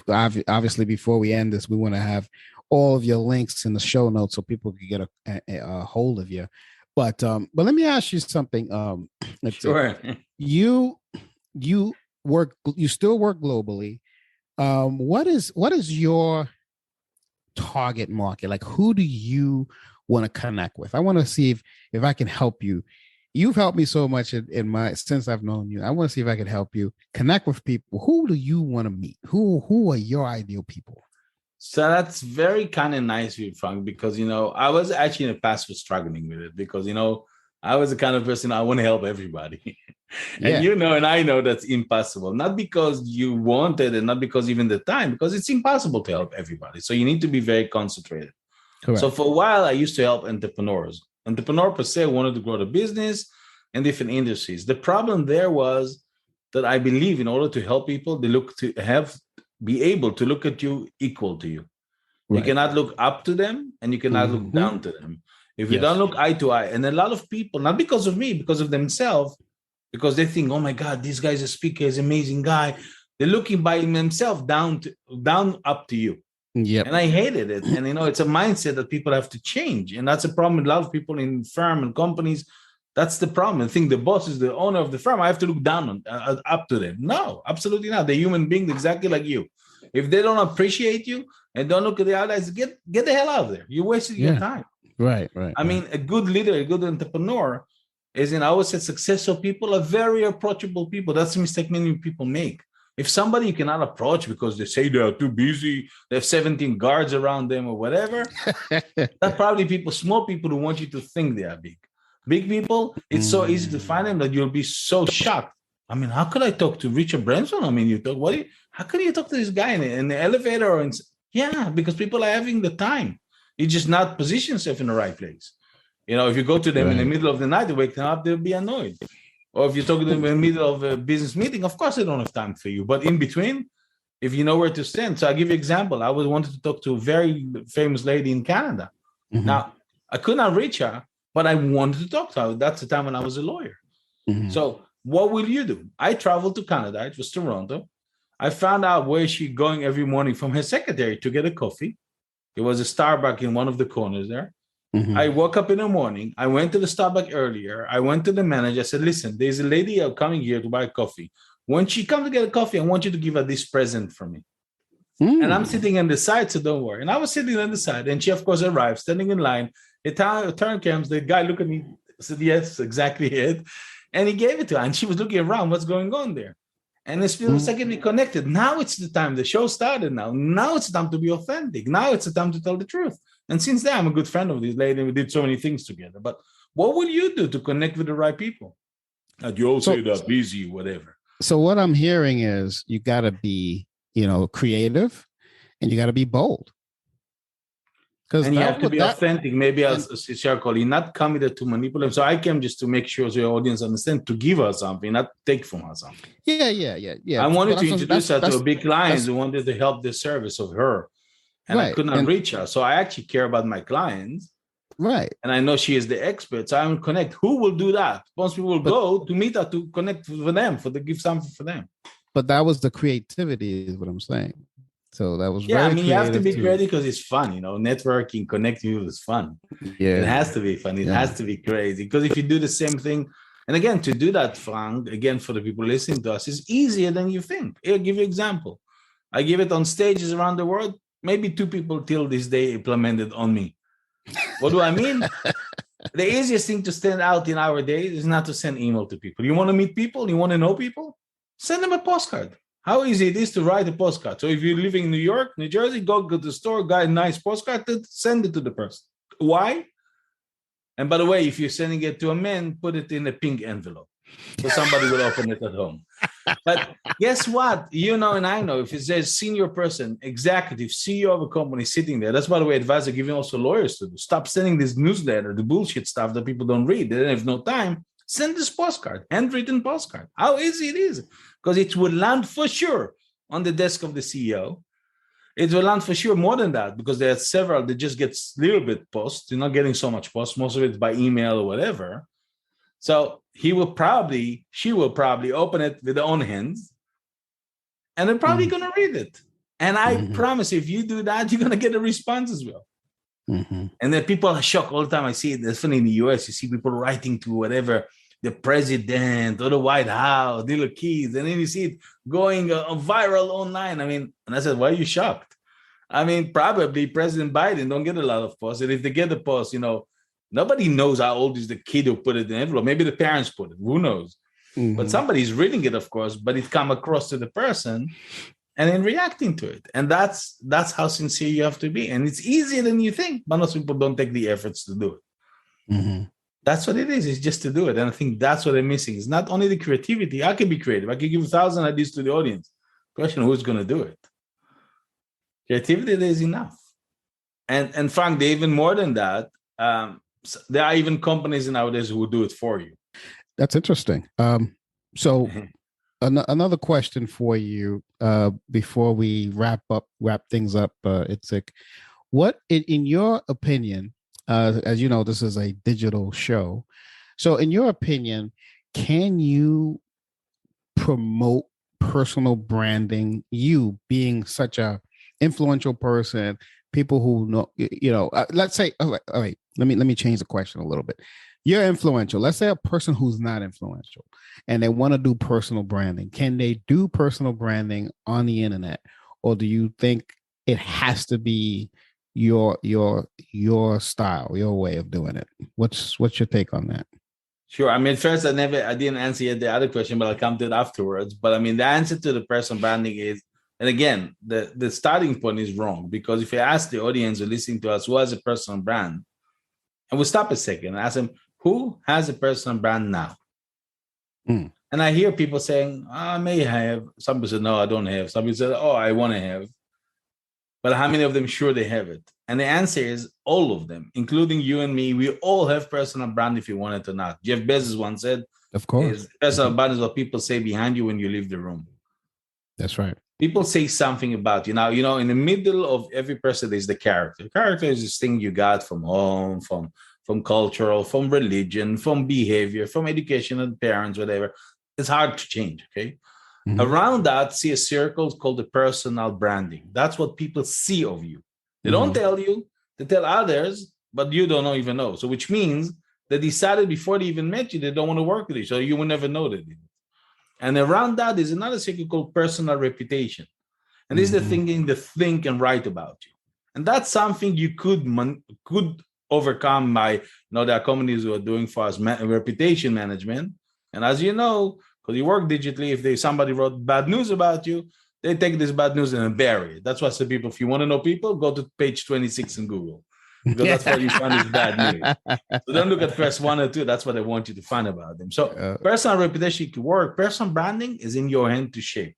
obviously before we end this, we want to have all of your links in the show notes so people can get a hold of you. But let me ask you something. Sure. You still work globally. What is your target market? Like, who do you want to connect with? I want to see if I can help you. You've helped me so much since I've known you. I want to see if I can help you connect with people. Who do you want to meet? Who are your ideal people? So that's very kind of nice of you, Frank, because, I was actually in the past was struggling with it because, I was the kind of person I want to help everybody. Yeah. And I know that's impossible, not because you want it and not because even the time, because it's impossible to help everybody. So you need to be very concentrated. Correct. So for a while, I used to help entrepreneurs. Entrepreneur per se wanted to grow the business in different industries. The problem there was that I believe in order to help people, they be able to look at you equal to you. Right. You cannot look up to them and you cannot look down to them. If you don't look eye to eye, and a lot of people, not because of me, because of themselves, because they think, oh my God, this guy's a speaker, he's an amazing guy. They're looking by themselves down up to you. Yep. And I hated it. And, it's a mindset that people have to change. And that's a problem with a lot of people in firm and companies. That's the problem. I think the boss is the owner of the firm. I have to look down up to them. No, absolutely not. They're human beings exactly like you. If they don't appreciate you and don't look at the eyes, get the hell out of there. You're wasting your time. Right. I mean, a good leader, a good entrepreneur I always said successful people are very approachable people. That's the mistake many people make. If somebody you cannot approach because they say they are too busy, they have 17 guards around them or whatever, that's probably small people who want you to think they are big. Big people, it's so easy to find them that you'll be so shocked. I mean, how could I talk to Richard Branson? I mean, how can you talk to this guy in the elevator? Because people are having the time. You just not position yourself in the right place. If you go to them in the middle of the night, they wake them up, they'll be annoyed. Or if you're talking to them in the middle of a business meeting, of course they don't have time for you. But in between, if you know where to stand. So I'll give you an example. I wanted to talk to a very famous lady in Canada. Mm-hmm. Now, I could not reach her, but I wanted to talk to her. That's the time when I was a lawyer. Mm-hmm. So what will you do? I traveled to Canada. It was Toronto. I found out where she's going every morning from her secretary to get a coffee. It was a Starbucks in one of the corners there. Mm-hmm. I woke up in the morning. I went to the Starbucks earlier. I went to the manager. I said, listen, there's a lady coming here to buy coffee. When she comes to get a coffee, I want you to give her this present for me. And I'm sitting on the side, so don't worry. And I was sitting on the side. And she, of course, arrived, standing in line. The turn comes. The guy looked at me, said, yes, exactly it. And he gave it to her. And she was looking around, what's going on there? And the split was secondly connected. Now it's the time. The show started now. Now it's the time to be authentic. Now it's the time to tell the truth. And since then, I'm a good friend of this lady. And we did so many things together. But what will you do to connect with the right people? And you all say they're busy, whatever. So what I'm hearing is you got to be, creative, and you got to be bold. And you have to be authentic, maybe as Shirley, not committed to manipulate. So I came just to make sure your audience understand, to give her something, not take from her something. Yeah. I wanted to introduce her to a big client who wanted to help the service of her. And I could not reach her. So I actually care about my clients. Right. And I know she is the expert. So I will connect. Who will do that? Most people will go to meet her to connect with them, to give something for them. But that was the creativity, is what I'm saying. So that was you have to be creative because it's fun, networking, connecting with is fun. Yeah, it has to be fun. It has to be crazy, because if you do the same thing, and again, to do that, Frank, again, for the people listening to us, is easier than you think. I'll give you an example. I give it on stages around the world. Maybe 2 people till this day implemented on me. What do I mean? The easiest thing to stand out in our days is not to send email to people. You want to meet people? You want to know people? Send them a postcard. how easy it is to write a postcard. So if you're living in New York, New Jersey, go to the store, got a nice postcard, send it to the person. Why? And by the way, if you're sending it to a man, put it in a pink envelope so somebody will open it at home. But guess what? You know, and I know, if it says senior person, executive, CEO of a company sitting there, that's, by the way, advice I'm giving also lawyers to do. Stop sending this newsletter, the bullshit stuff that people don't read. They don't have no time. Send this postcard, handwritten postcard. How easy it is. Because it will land for sure on the desk of the CEO. It will land for sure more than that, because there are several that just get a little bit post. You're not getting so much post. Most of it's by email or whatever. So she will probably open it with their own hands, and they're probably going to read it. And I promise you, if you do that, you're going to get a response as well. And then people are shocked all the time. I see it. That's funny in the US. You see people writing to whatever, the president or the White House, little kids, and then you see it going viral online. I mean, and I said, why are you shocked? I mean, probably President Biden don't get a lot of posts. And if they get the post, you know, nobody knows how old is the kid who put it in the envelope. Maybe the parents put it. Who knows? But somebody's reading it, of course, but it come across to the person and then reacting to it. And that's how sincere you have to be. And it's easier than you think, but most people don't take the efforts to do it. That's what it is. It's just to do it. And I think that's what they're missing. It's not only the creativity. I can be creative. I can give 1,000 ideas to the audience. Question, who's going to do it? Creativity, there is enough. And Frank, they even more than that. There are even companies nowadays who will do it for you. That's interesting. So another question for you before we wrap things up, Itzik. What, in your opinion, as you know, this is a digital show. So in your opinion, can you promote personal branding, you being such a influential person, people who know, you know, let's say, all right, let me change the question a little bit. You're influential. Let's say a person who's not influential and they want to do personal branding. Can they do personal branding on the internet? Or do you think it has to be your style, your way of doing it? What's your take on that? Sure. I mean, first, I didn't answer yet the other question, but I'll come to it afterwards. But I mean, the answer to the personal branding is, and again, the starting point is wrong, because if you ask the audience who listening to us who has a personal brand, and we'll stop a second and ask them, who has a personal brand now? And I hear people saying, I may have. Some people say, no, I don't have. Some people say, oh, I want to have. But how many of them sure they have it? And the answer is all of them, including you and me. We all have personal brand if you want it or not. Jeff Bezos once said, of course, personal brand is what people say behind you when you leave the room. That's right. People say something about you. Now, you know, in the middle of every person, there's the character. The character is this thing you got from home, from cultural, from religion, from behavior, from education and parents, whatever. It's hard to change, okay? Around that, see a circle called the personal branding. That's what people see of you. They don't tell you, they tell others, but you don't even know. So which means they decided before they even met you, they don't want to work with you. So you will never know that. And around that is another circle called personal reputation. And this is the thinking, the think and write about you. And that's something you could overcome by, you know, there are companies who are doing for us reputation management. And as you know, because you work digitally, if somebody wrote bad news about you, they take this bad news and bury it. That's why I say, people, if you want to know people, go to page 26 in Google, because that's what you find is bad news. So don't look at first 1 or 2. That's what they want you to find about them. So personal reputation can work. Personal branding is in your hand to shape.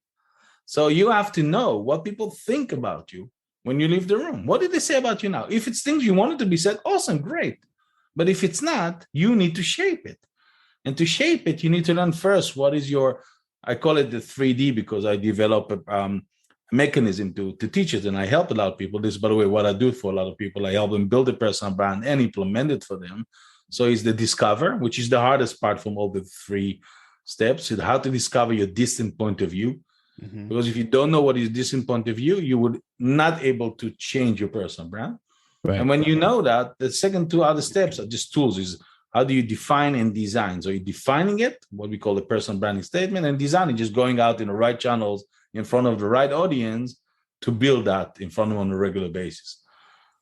So you have to know what people think about you when you leave the room. What did they say about you now? If it's things you wanted to be said, awesome, great. But if it's not, you need to shape it. And to shape it, you need to learn first what is your, I call it the 3D, because I develop a mechanism to teach it. And I help a lot of people. This is, by the way, what I do for a lot of people. I help them build a personal brand and implement it for them. So it's the discover, which is the hardest part from all the 3 steps. It's how to discover your distant point of view. Because if you don't know what is distant point of view, you would not able to change your personal brand. Right. And when you know that, the second 2 other steps are just tools. Is how do you define and design? So you're defining it, what we call the personal branding statement, and designing, just going out in the right channels in front of the right audience to build that in front of them on a regular basis.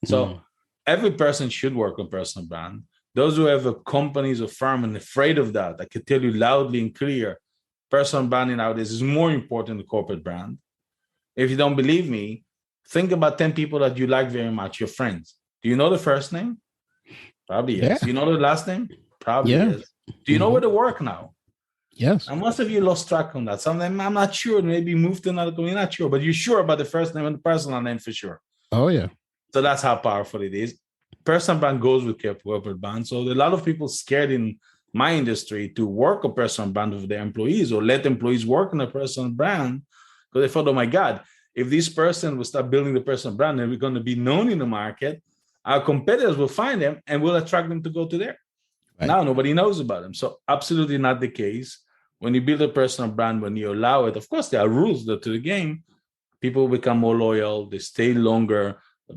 So every person should work on personal brand. Those who have a companies or firm and afraid of that, I can tell you loudly and clear, personal branding nowadays is more important than corporate brand. If you don't believe me, think about 10 people that you like very much, your friends. Do you know the first name? Probably yes. Do you know the last name? Probably yes. Do you know where they work now? Yes. And most of you lost track on that. Some of them, I'm not sure. Maybe moved to another company, not sure. But you're sure about the first name and the personal name for sure. Oh, yeah. So that's how powerful it is. Personal brand goes with corporate brand. So a lot of people scared in my industry to work a personal brand with their employees or let employees work on a personal brand because they thought, oh my God, if this person will start building the personal brand and we're going to be known in the market, our competitors will find them and will attract them to go to there. Right. Now nobody knows about them. So absolutely not the case. When you build a personal brand, when you allow it, of course, there are rules to the game. People become more loyal, they stay longer,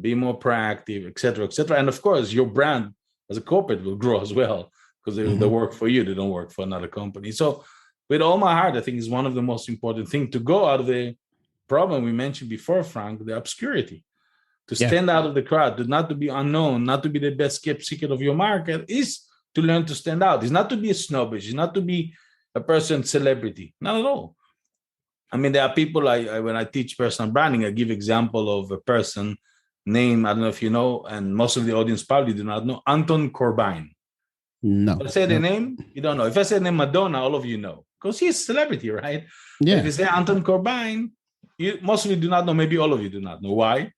be more proactive, et cetera, et cetera. And of course, your brand as a corporate will grow as well because they work for you. They don't work for another company. So with all my heart, I think it's one of the most important things to go out of the problem we mentioned before, Frank, the obscurity. To stand out of the crowd, not to be unknown, not to be the best kept secret of your market, is to learn to stand out. It's not to be a snobbish. It's not to be a person celebrity. Not at all. I mean, there are people, when I teach personal branding, I give example of a person named, I don't know if you know, and most of the audience probably do not know, Anton Corbijn. No. If I say the name, you don't know. If I say the name Madonna, all of you know. Because he's a celebrity, right? Yeah. If you say Anton Corbijn, most of you do not know. Maybe all of you do not know. Why?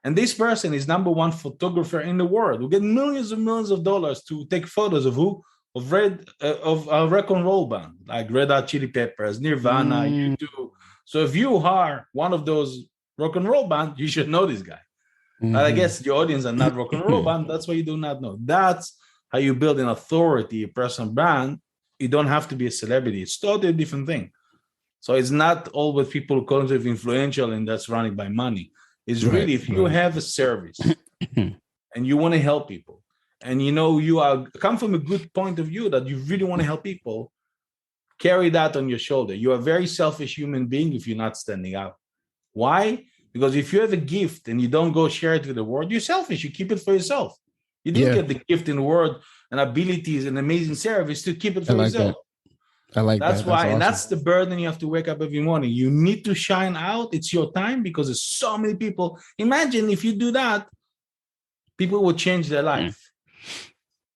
And this person is #1 photographer in the world who get millions and millions of dollars to take photos of who? Of a rock and roll band, like Red Hot Chili Peppers, Nirvana, U2. So if you are one of those rock and roll band, you should know this guy. But I guess your audience are not rock and roll band. That's why you do not know. That's how you build an authority, a personal brand. You don't have to be a celebrity. It's totally a different thing. So it's not all with people calling it influential and that's running by money. It's really if you have a service and you want to help people and you know you come from a good point of view that you really want to help people, carry that on your shoulder. You're a very selfish human being if you're not standing out. Why? Because if you have a gift and you don't go share it with the world, you're selfish. You keep it for yourself. You didn't get the gift in the world and abilities and amazing service to keep it for yourself. I like that. That's why, awesome. And that's the burden you have to wake up every morning. You need to shine out. It's your time because there's so many people. Imagine if you do that, people will change their life.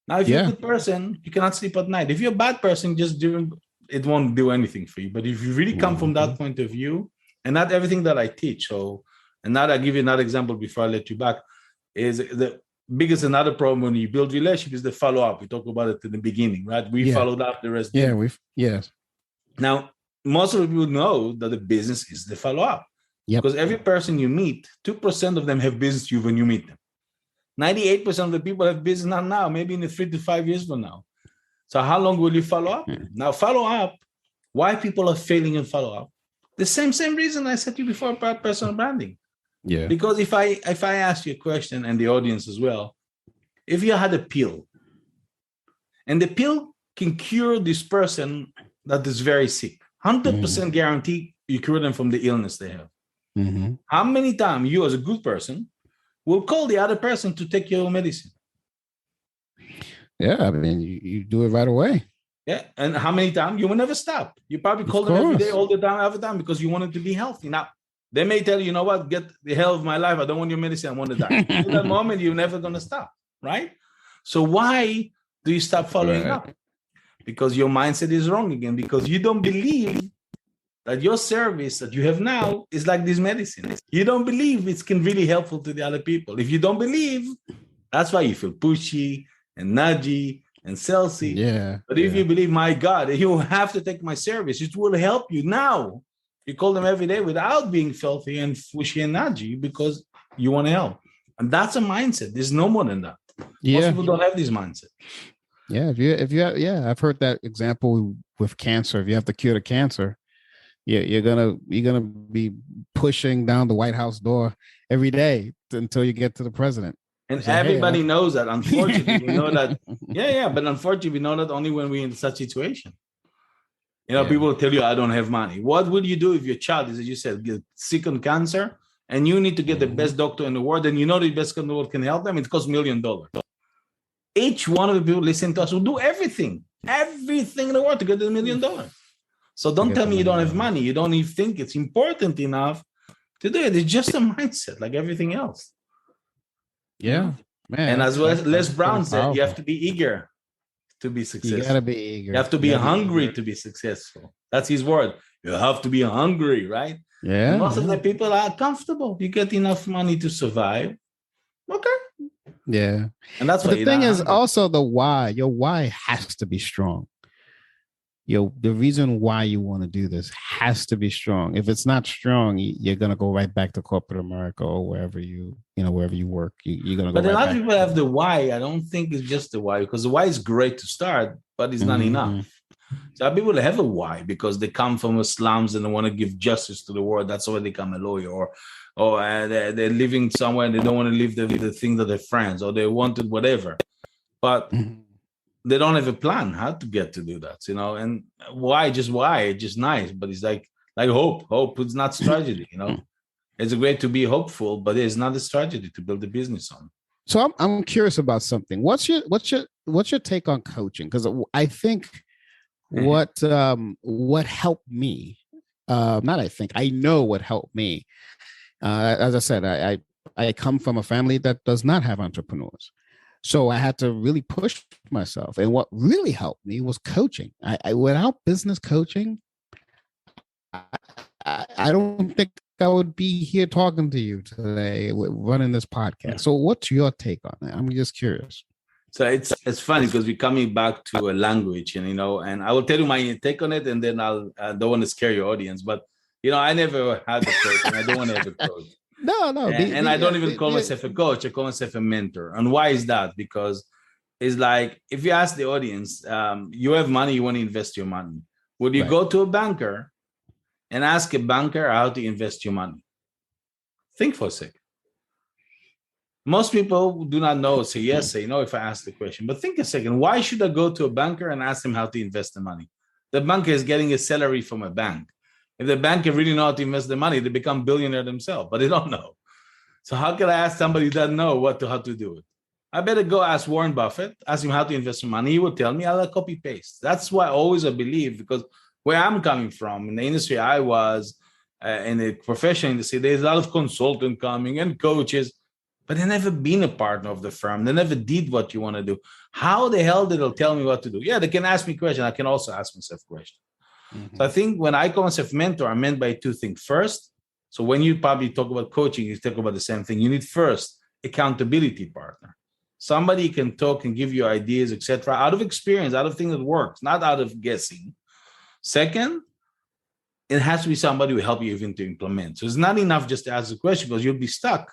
Now, if you're a good person, you cannot sleep at night. If you're a bad person, it won't do anything for you. But if you really come from that point of view, and not everything that I teach, and now I'll give you another example before I let you back, is the biggest another problem when you build relationship is the follow-up. We talked about it in the beginning, right? We followed up, the rest. Yes. Now, most of the people know that the business is the follow-up. Because every person you meet, 2% of them have business to you when you meet them. 98% of the people have business not now, maybe in the 3 to 5 years from now. So how long will you follow up? Now, follow up, why people are failing in follow-up? The same reason I said to you before about personal branding. Yeah. Because if I ask you a question and the audience as well, if you had a pill and the pill can cure this person that is very sick, 100% guarantee you cure them from the illness they have. How many times you as a good person will call the other person to take your medicine? Yeah, I mean, you do it right away. Yeah, and how many times? You will never stop. You probably call them every day, all the time, every time, because you want them to be healthy. Now, they may tell you know what, get the hell of my life. I don't want your medicine. I want to die. At that moment, you're never going to stop, right? So why do you stop following up? Because your mindset is wrong again, because you don't believe that your service that you have now is like this medicine. You don't believe it can really helpful to the other people. If you don't believe, that's why you feel pushy and nudgy and salesy. Yeah. But if you believe, my God, you have to take my service, it will help you now. You call them every day without being filthy and pushy and nudgy because you want to help. And that's a mindset. There's no more than that. Most people don't have this mindset. Yeah. If you have, I've heard that example with cancer. If you have to cure the cancer, you're gonna be pushing down the White House door every day until you get to the president. And everybody knows that. Unfortunately, we know that. But unfortunately, we know that only when we're in such situation. People will tell you, I don't have money. What would you do if your child is, as you said, get sick on cancer and you need to get the best doctor in the world and you know the best doctor in the world can help them? It costs $1 million. Each one of the people listening to us will do everything in the world to get the $1 million. So don't tell me you don't have money. money. You don't even think it's important enough to do it. It's just a mindset like everything else. Yeah, man. And as well as Les that's Brown said, you have powerful. to be eager to be You successful. gotta be eager. You have to be hungry to be successful. That's his word. You have to be hungry, right? Yeah. And most of the people are comfortable. You get enough money to survive. Okay. Yeah. And that's But why the you're thing not is hungry. also the why. Your why has to be strong. The reason why you want to do this has to be strong. If it's not strong, you're gonna go right back to corporate America or wherever wherever you work. You're gonna go But a right lot of back. people have the why. I don't think it's just the why, because the why is great to start, but it's not enough. So people have a why because they come from the slums and they want to give justice to the world. That's why they become a lawyer, or they're living somewhere and they don't want to live the things of their friends, or they wanted whatever. But they don't have a plan how to get to do that, and why, it's just nice, but it's like hope is not strategy. It's great to be hopeful, but it's not a strategy to build a business on. So I'm curious about something. What's your take on coaching? Because I think what helped me, I know what helped me. As I said, I come from a family that does not have entrepreneurs. So I had to really push myself. And what really helped me was coaching. I without business coaching, I don't think I would be here talking to you today, running this podcast. So what's your take on that? I'm just curious. So it's funny because we're coming back to a language, and I will tell you my take on it, and then I don't want to scare your audience, but I never had a coach, and I don't want to have a coach. No. And I don't even call myself a coach. I call myself a mentor. And why is that? Because it's like, if you ask the audience, you have money, you want to invest your money. Would you go to a banker and ask a banker how to invest your money? Think for a second. Most people do not know, say yes, say no if I ask the question. But think a second. Why should I go to a banker and ask them how to invest the money? The banker is getting a salary from a bank. If the banker really know how to invest the money, they become billionaire themselves, but they don't know. So how can I ask somebody who doesn't know how to do it? I better go ask Warren Buffett, ask him how to invest some money. He will tell me. I'll copy paste. That's why I believe, because where I'm coming from, in the industry I was, in the professional industry, there's a lot of consultants coming and coaches, but they never been a partner of the firm. They never did what you want to do. How the hell did they tell me what to do? Yeah, they can ask me questions. I can also ask myself questions. So I think when I call myself mentor, I'm meant by two things. First, so when you probably talk about coaching, you talk about the same thing. You need first accountability partner, somebody can talk and give you ideas, etc., out of experience, out of things that works, not out of guessing. Second, it has to be somebody who will help you even to implement. So it's not enough just to ask the question, because you'll be stuck.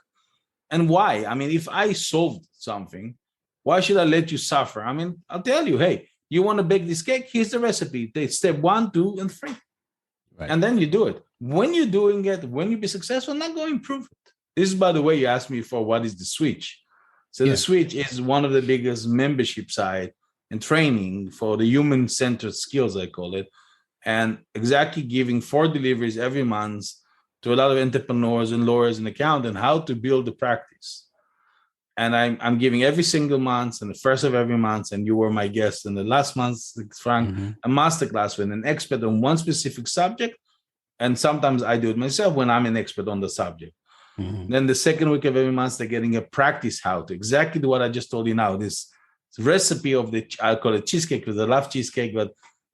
And why? I mean, if I solved something, why should I let you suffer? I mean, I'll tell you, hey, you want to bake this cake? Here's the recipe. Take step 1, 2, and 3. Right. And then you do it. When you're doing it, when you be successful, not go improve it. This is, by the way, you asked me for what is the switch. So the switch is one of the biggest membership site and training for the human-centered skills, I call it. And exactly giving 4 deliveries every month to a lot of entrepreneurs and lawyers and accountants how to build the practice. And I'm giving every single month and the first of every month, and you were my guest in the last month, Frank, a masterclass with an expert on one specific subject. And sometimes I do it myself when I'm an expert on the subject. Then the second week of every month, they're getting a practice how to, exactly what I just told you now, this recipe of I call it cheesecake, because I love cheesecake, but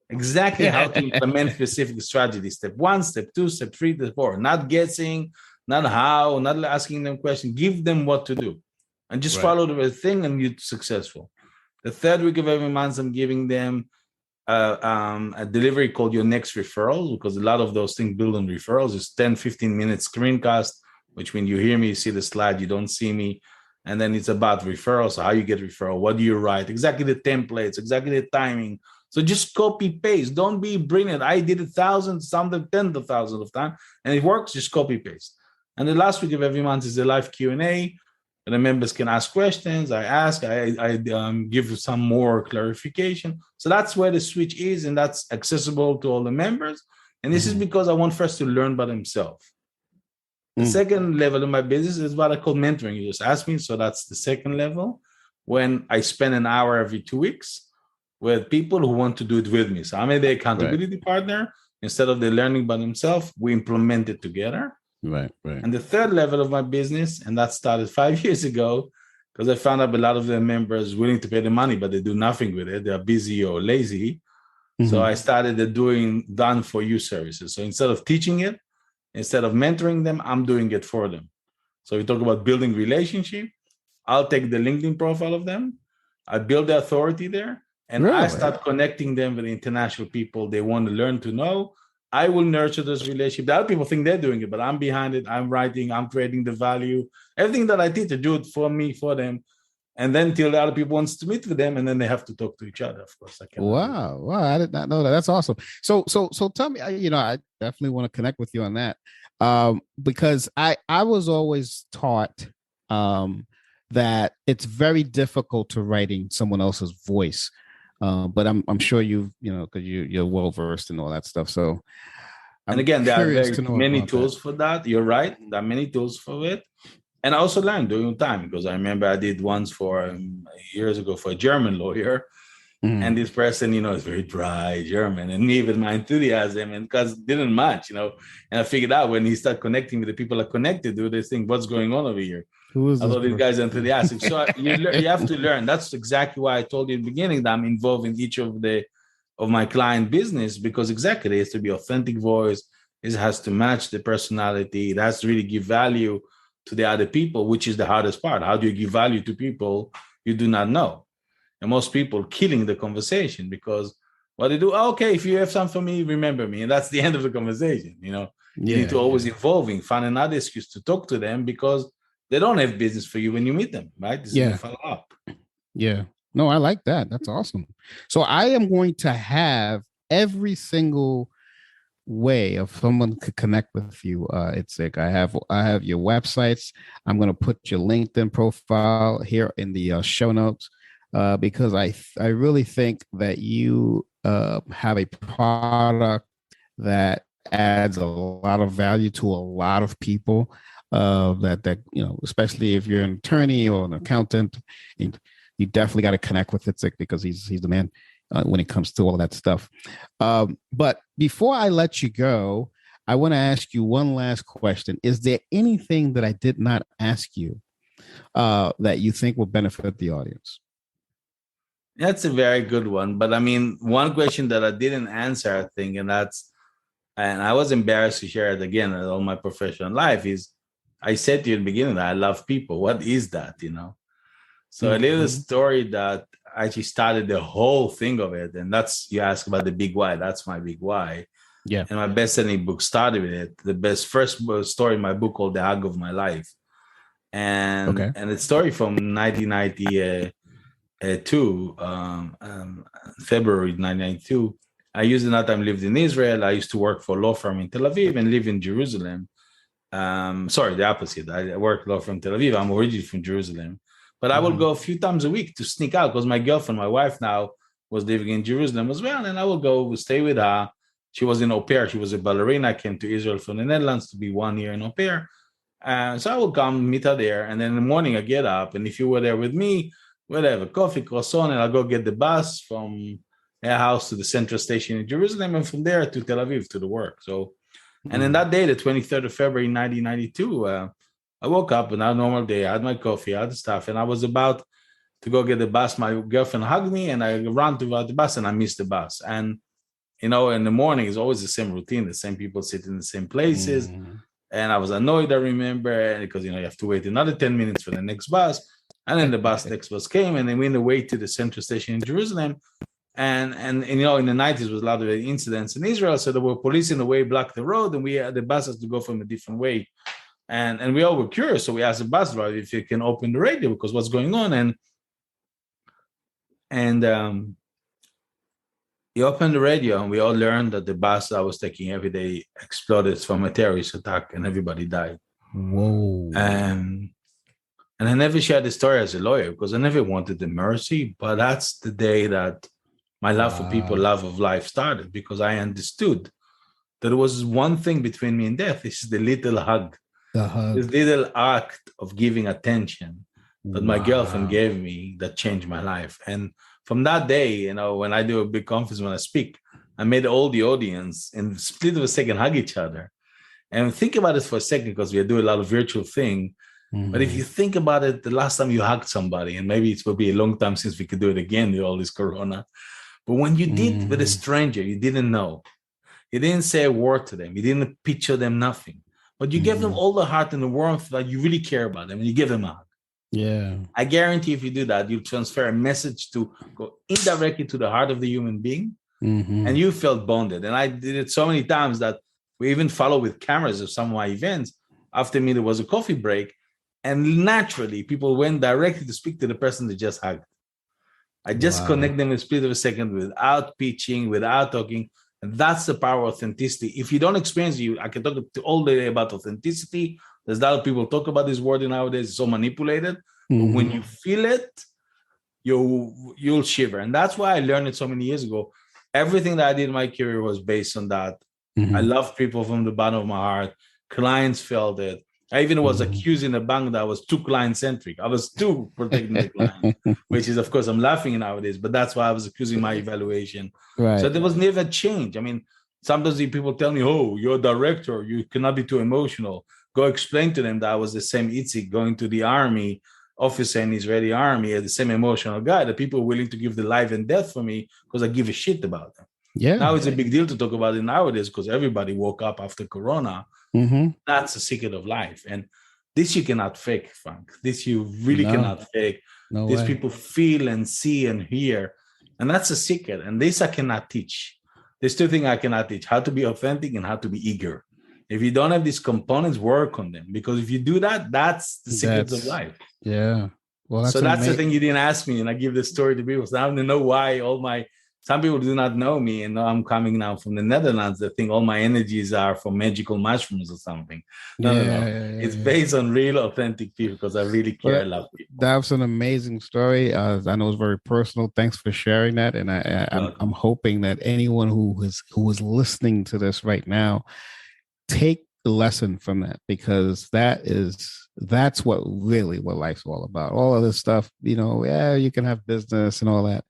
exactly how to implement specific strategies. Step 1, step 2, step 3, step 4. Not guessing, not how, not asking them questions. Give them what to do. And just follow the thing and you're successful. The third week of every month, I'm giving them a delivery called Your Next Referral, because a lot of those things build on referrals. It's 10, 15-minute screencast, which when you hear me, you see the slide, you don't see me. And then it's about referrals, so how you get referral, what do you write, exactly the templates, exactly the timing. So just copy paste. Don't be brilliant. I did it thousands, sometimes tens of thousands of times, and it works. Just copy paste. And the last week of every month is the live Q&A. And the members can ask questions. I ask. I give some more clarification. So that's where the switch is, and that's accessible to all the members. And this is because I want first to learn by themselves. The second level of my business is what I call mentoring. You just asked me. So that's the second level, when I spend an hour every 2 weeks with people who want to do it with me. So I'm the accountability partner, Instead of they learning by themselves, we implement it together. Right. And the third level of my business, and that started 5 years ago, because I found out a lot of their members willing to pay the money, but they do nothing with it. They're busy or lazy. So I started doing done for you services. So instead of teaching it, instead of mentoring them, I'm doing it for them. So we talk about building relationship. I'll take the LinkedIn profile of them. I build the authority there, and I start connecting them with international people they want to learn to know. I will nurture this relationship. The other people think they're doing it, but I'm behind it. I'm writing. I'm creating the value. Everything that I teach, I do it for me, for them. And then till the other people wants to meet with them, and then they have to talk to each other. Of course, I can. Wow, I did not know that. That's awesome. So tell me, I definitely want to connect with you on that, because I was always taught that it's very difficult to writing someone else's voice. But I'm sure because you're well versed in all that stuff. So, and again, there are many tools for that. You're right. There are many tools for it. And I also learned during time, because I remember I did once for years ago for a German lawyer. And this person, is very dry German, and me with my enthusiasm, and because it didn't match, and I figured out when he started connecting with the people are connected to, they think, what's going on over here? Who is Although these guys are enthusiastic. So you have to learn. That's exactly why I told you in the beginning that I'm involved in each of my client business, because exactly, it has to be authentic voice. It has to match the personality. It has to really give value to the other people, which is the hardest part. How do you give value to people you do not know? And most people killing the conversation, because what they do, okay, if you have something for me, remember me. And that's the end of the conversation. You need to always evolving, find another excuse to talk to them, because they don't have business for you when you meet them, right? This is follow up. Yeah. No, I like that. That's awesome. So I am going to have every single way of someone could connect with you. Itzik, I have your websites. I'm going to put your LinkedIn profile here in the show notes, because I really think that you have a product that adds a lot of value to a lot of people. That especially if you're an attorney or an accountant, you definitely got to connect with Itzik, because he's the man when it comes to all that stuff. But before I let you go, I want to ask you one last question. Is there anything that I did not ask you that you think will benefit the audience? That's a very good one. But I mean, one question that I didn't answer, I think, and I was embarrassed to share it again in all my professional life, is I said to you in the beginning that I love people. What is that, So a little story that actually started the whole thing of it. And that's, you ask about the big why. That's my big why. Yeah. And my best-selling book started with it. The first story in my book called The Hug of My Life. And the story from 1992, February 1992. I used that time lived in Israel. I used to work for a law firm in Tel Aviv and live in Jerusalem. Sorry, the opposite. I work law firm in Tel Aviv. I'm originally from Jerusalem. But I would go a few times a week to sneak out, because my girlfriend, my wife now, was living in Jerusalem as well. And I would go stay with her. She was an au pair. She was a ballerina. I came to Israel from the Netherlands to be 1 year in au pair. So I would come meet her there. And then in the morning I get up. And if you were there with me, we'll have a coffee, croissant, and I'll go get the bus from her house to the central station in Jerusalem. And from there to Tel Aviv to the work. So, and then that day, the 23rd of February, 1992, I woke up on a normal day. I had my coffee, I had the stuff, and I was about to go get the bus. My girlfriend hugged me, and I ran to the bus, and I missed the bus. And, in the morning, it's always the same routine. The same people sit in the same places. And I was annoyed, I remember, because, you have to wait another 10 minutes for the next bus. And then the next bus came, and then we went away to the central station in Jerusalem. And in the 90s, there was a lot of incidents in Israel. So there were police in the way, blocked the road, and we had the buses to go from a different way. And we all were curious, so we asked the bus driver if he can open the radio, because what's going on. And he opened the radio, and we all learned that the bus I was taking every day exploded from a terrorist attack, and everybody died. Whoa! And I never shared the story as a lawyer, because I never wanted the mercy. But that's the day that my love for people, love of life started, because I understood that there was one thing between me and death. This is the little hug. This little act of giving attention that my girlfriend gave me that changed my life. And from that day, when I do a big conference, when I speak, I made all the audience in split of a second hug each other. And think about it for a second, because we do a lot of virtual thing. But if you think about it, the last time you hugged somebody, and maybe it will be a long time since we could do it again with all this corona. But when you did with a stranger, you didn't know. You didn't say a word to them. You didn't picture them, nothing. But you gave them all the heart and the warmth that you really care about them, and you give them a hug. Yeah. I guarantee if you do that, you'll transfer a message to go indirectly to the heart of the human being, and you felt bonded. And I did it so many times that we even follow with cameras of some of my events. After me, there was a coffee break, and naturally, people went directly to speak to the person they just hugged. I just connect them in a split of a second without pitching, without talking. And that's the power of authenticity. If you don't experience it, I can talk all the day about authenticity. There's a lot of people talk about this word nowadays. It's so manipulated. But when you feel it, you'll shiver. And that's why I learned it so many years ago. Everything that I did in my career was based on that. I love people from the bottom of my heart. Clients felt it. I even was accused in a bank that I was too client-centric. I was too protecting the client, which is, of course, I'm laughing nowadays, but that's why I was accusing my evaluation. Right. So there was never change. I mean, sometimes people tell me, oh, you're a director, you cannot be too emotional. Go explain to them that I was the same Itzik going to the army, officer in Israeli army, the same emotional guy, that people are willing to give the life and death for me because I give a shit about them. Yeah. Now it's a big deal to talk about it nowadays because everybody woke up after Corona. That's the secret of life. And this you cannot fake, Frank. This you really cannot fake. These people feel and see and hear. And that's a secret. And this I cannot teach. There's two things I cannot teach: how to be authentic and how to be eager. If you don't have these components, work on them. Because if you do that, that's the secrets of life. Yeah. Well, that's the thing you didn't ask me. And I give the story to people. So I don't know why some people do not know me, and know I'm coming now from the Netherlands. They think all my energies are from magical mushrooms or something. No. It's based on real, authentic people because I really care. I love people. That's an amazing story. I know it's very personal. Thanks for sharing that. And I'm hoping that anyone who is listening to this right now take the lesson from that, because that's what life's all about. All of this stuff, you can have business and all that,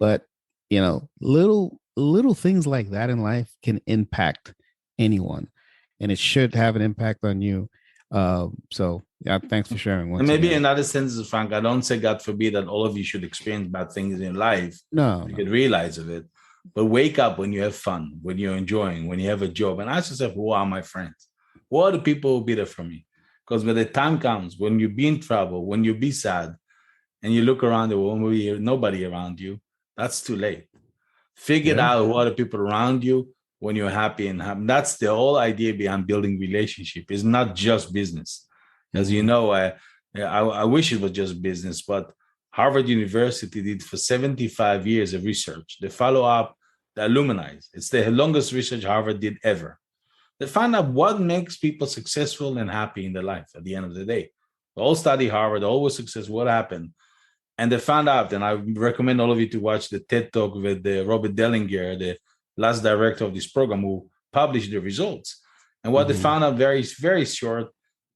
but little things like that in life can impact anyone, and it should have an impact on you. So yeah, thanks for sharing. And maybe in other senses, Frank, I don't say God forbid that all of you should experience bad things in life. No. Could realize of it, but wake up when you have fun, when you're enjoying, when you have a job, and ask yourself, who are my friends? Who are the people who be there for me? Because when the time comes, when you be in trouble, when you be sad, and you look around the world, nobody around you, that's too late. Figure out who are the people around you when you're happy and happy. That's the whole idea behind building relationship. It's not just business. As you know, I wish it was just business, but Harvard University did for 75 years of research. They follow up the alumni. It's the longest research Harvard did ever. They find out what makes people successful and happy in their life at the end of the day. They all study Harvard, all were successful. What happened? And they found out, and I recommend all of you to watch the TED Talk with Robert Dellinger, the last director of this program, who published the results. And what they found out very, very short,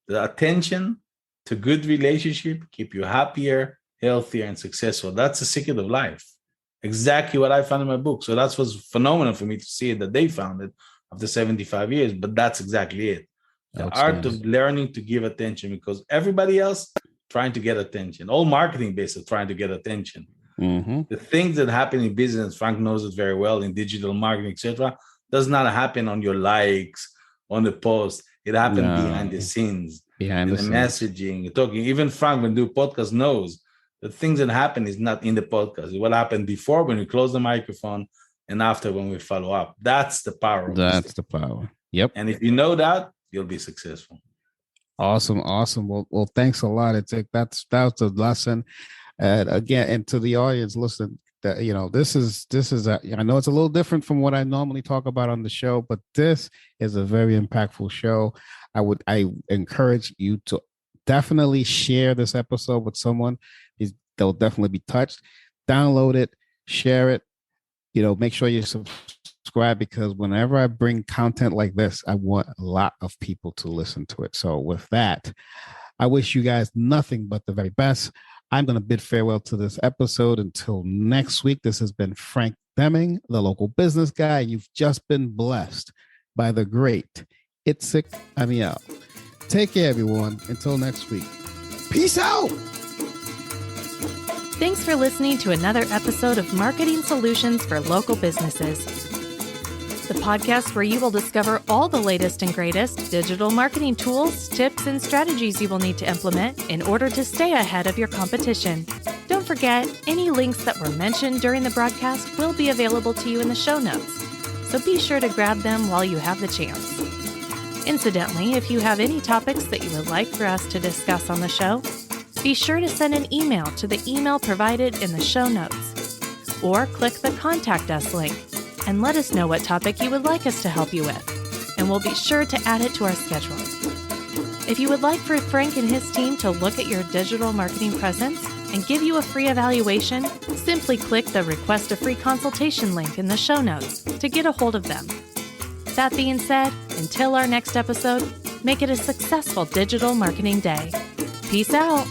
the attention to good relationship keep you happier, healthier, and successful. That's the secret of life. Exactly what I found in my book. So that was phenomenal for me to see it, that they found it after 75 years, but that's exactly it. The art of learning to give attention, because everybody else trying to get attention. All marketing based on trying to get attention. The things that happen in business, Frank knows it very well, in digital marketing, etc., does not happen on your likes, on the post. It happened behind the scenes, behind the messaging, talking. Even Frank, when do podcast, knows the things that happen is not in the podcast. It's what happened before when we close the microphone and after when we follow up. That's the power. That's the power. Yep. And if you know that, you'll be successful. Awesome. Well, thanks a lot. That was the lesson. And again, and to the audience, listen, that this is I know it's a little different from what I normally talk about on the show, but this is a very impactful show. I encourage you to definitely share this episode with someone. They'll definitely be touched. Download it, share it. Make sure you subscribe, because whenever I bring content like this, I want a lot of people to listen to it. So with that, I wish you guys nothing but the very best. I'm going to bid farewell to this episode until next week. This has been Frank Deming, the local business guy. You've just been blessed by the great Itzik Amiel. Take care, everyone. Until next week. Peace out. Thanks for listening to another episode of Marketing Solutions for Local Businesses, the podcast where you will discover all the latest and greatest digital marketing tools, tips, and strategies you will need to implement in order to stay ahead of your competition. Don't forget, any links that were mentioned during the broadcast will be available to you in the show notes, so be sure to grab them while you have the chance. Incidentally, if you have any topics that you would like for us to discuss on the show, be sure to send an email to the email provided in the show notes, or click the Contact Us link and let us know what topic you would like us to help you with, and we'll be sure to add it to our schedule. If you would like for Frank and his team to look at your digital marketing presence and give you a free evaluation, simply click the Request a Free Consultation link in the show notes to get a hold of them. That being said, until our next episode, make it a successful digital marketing day. Peace out.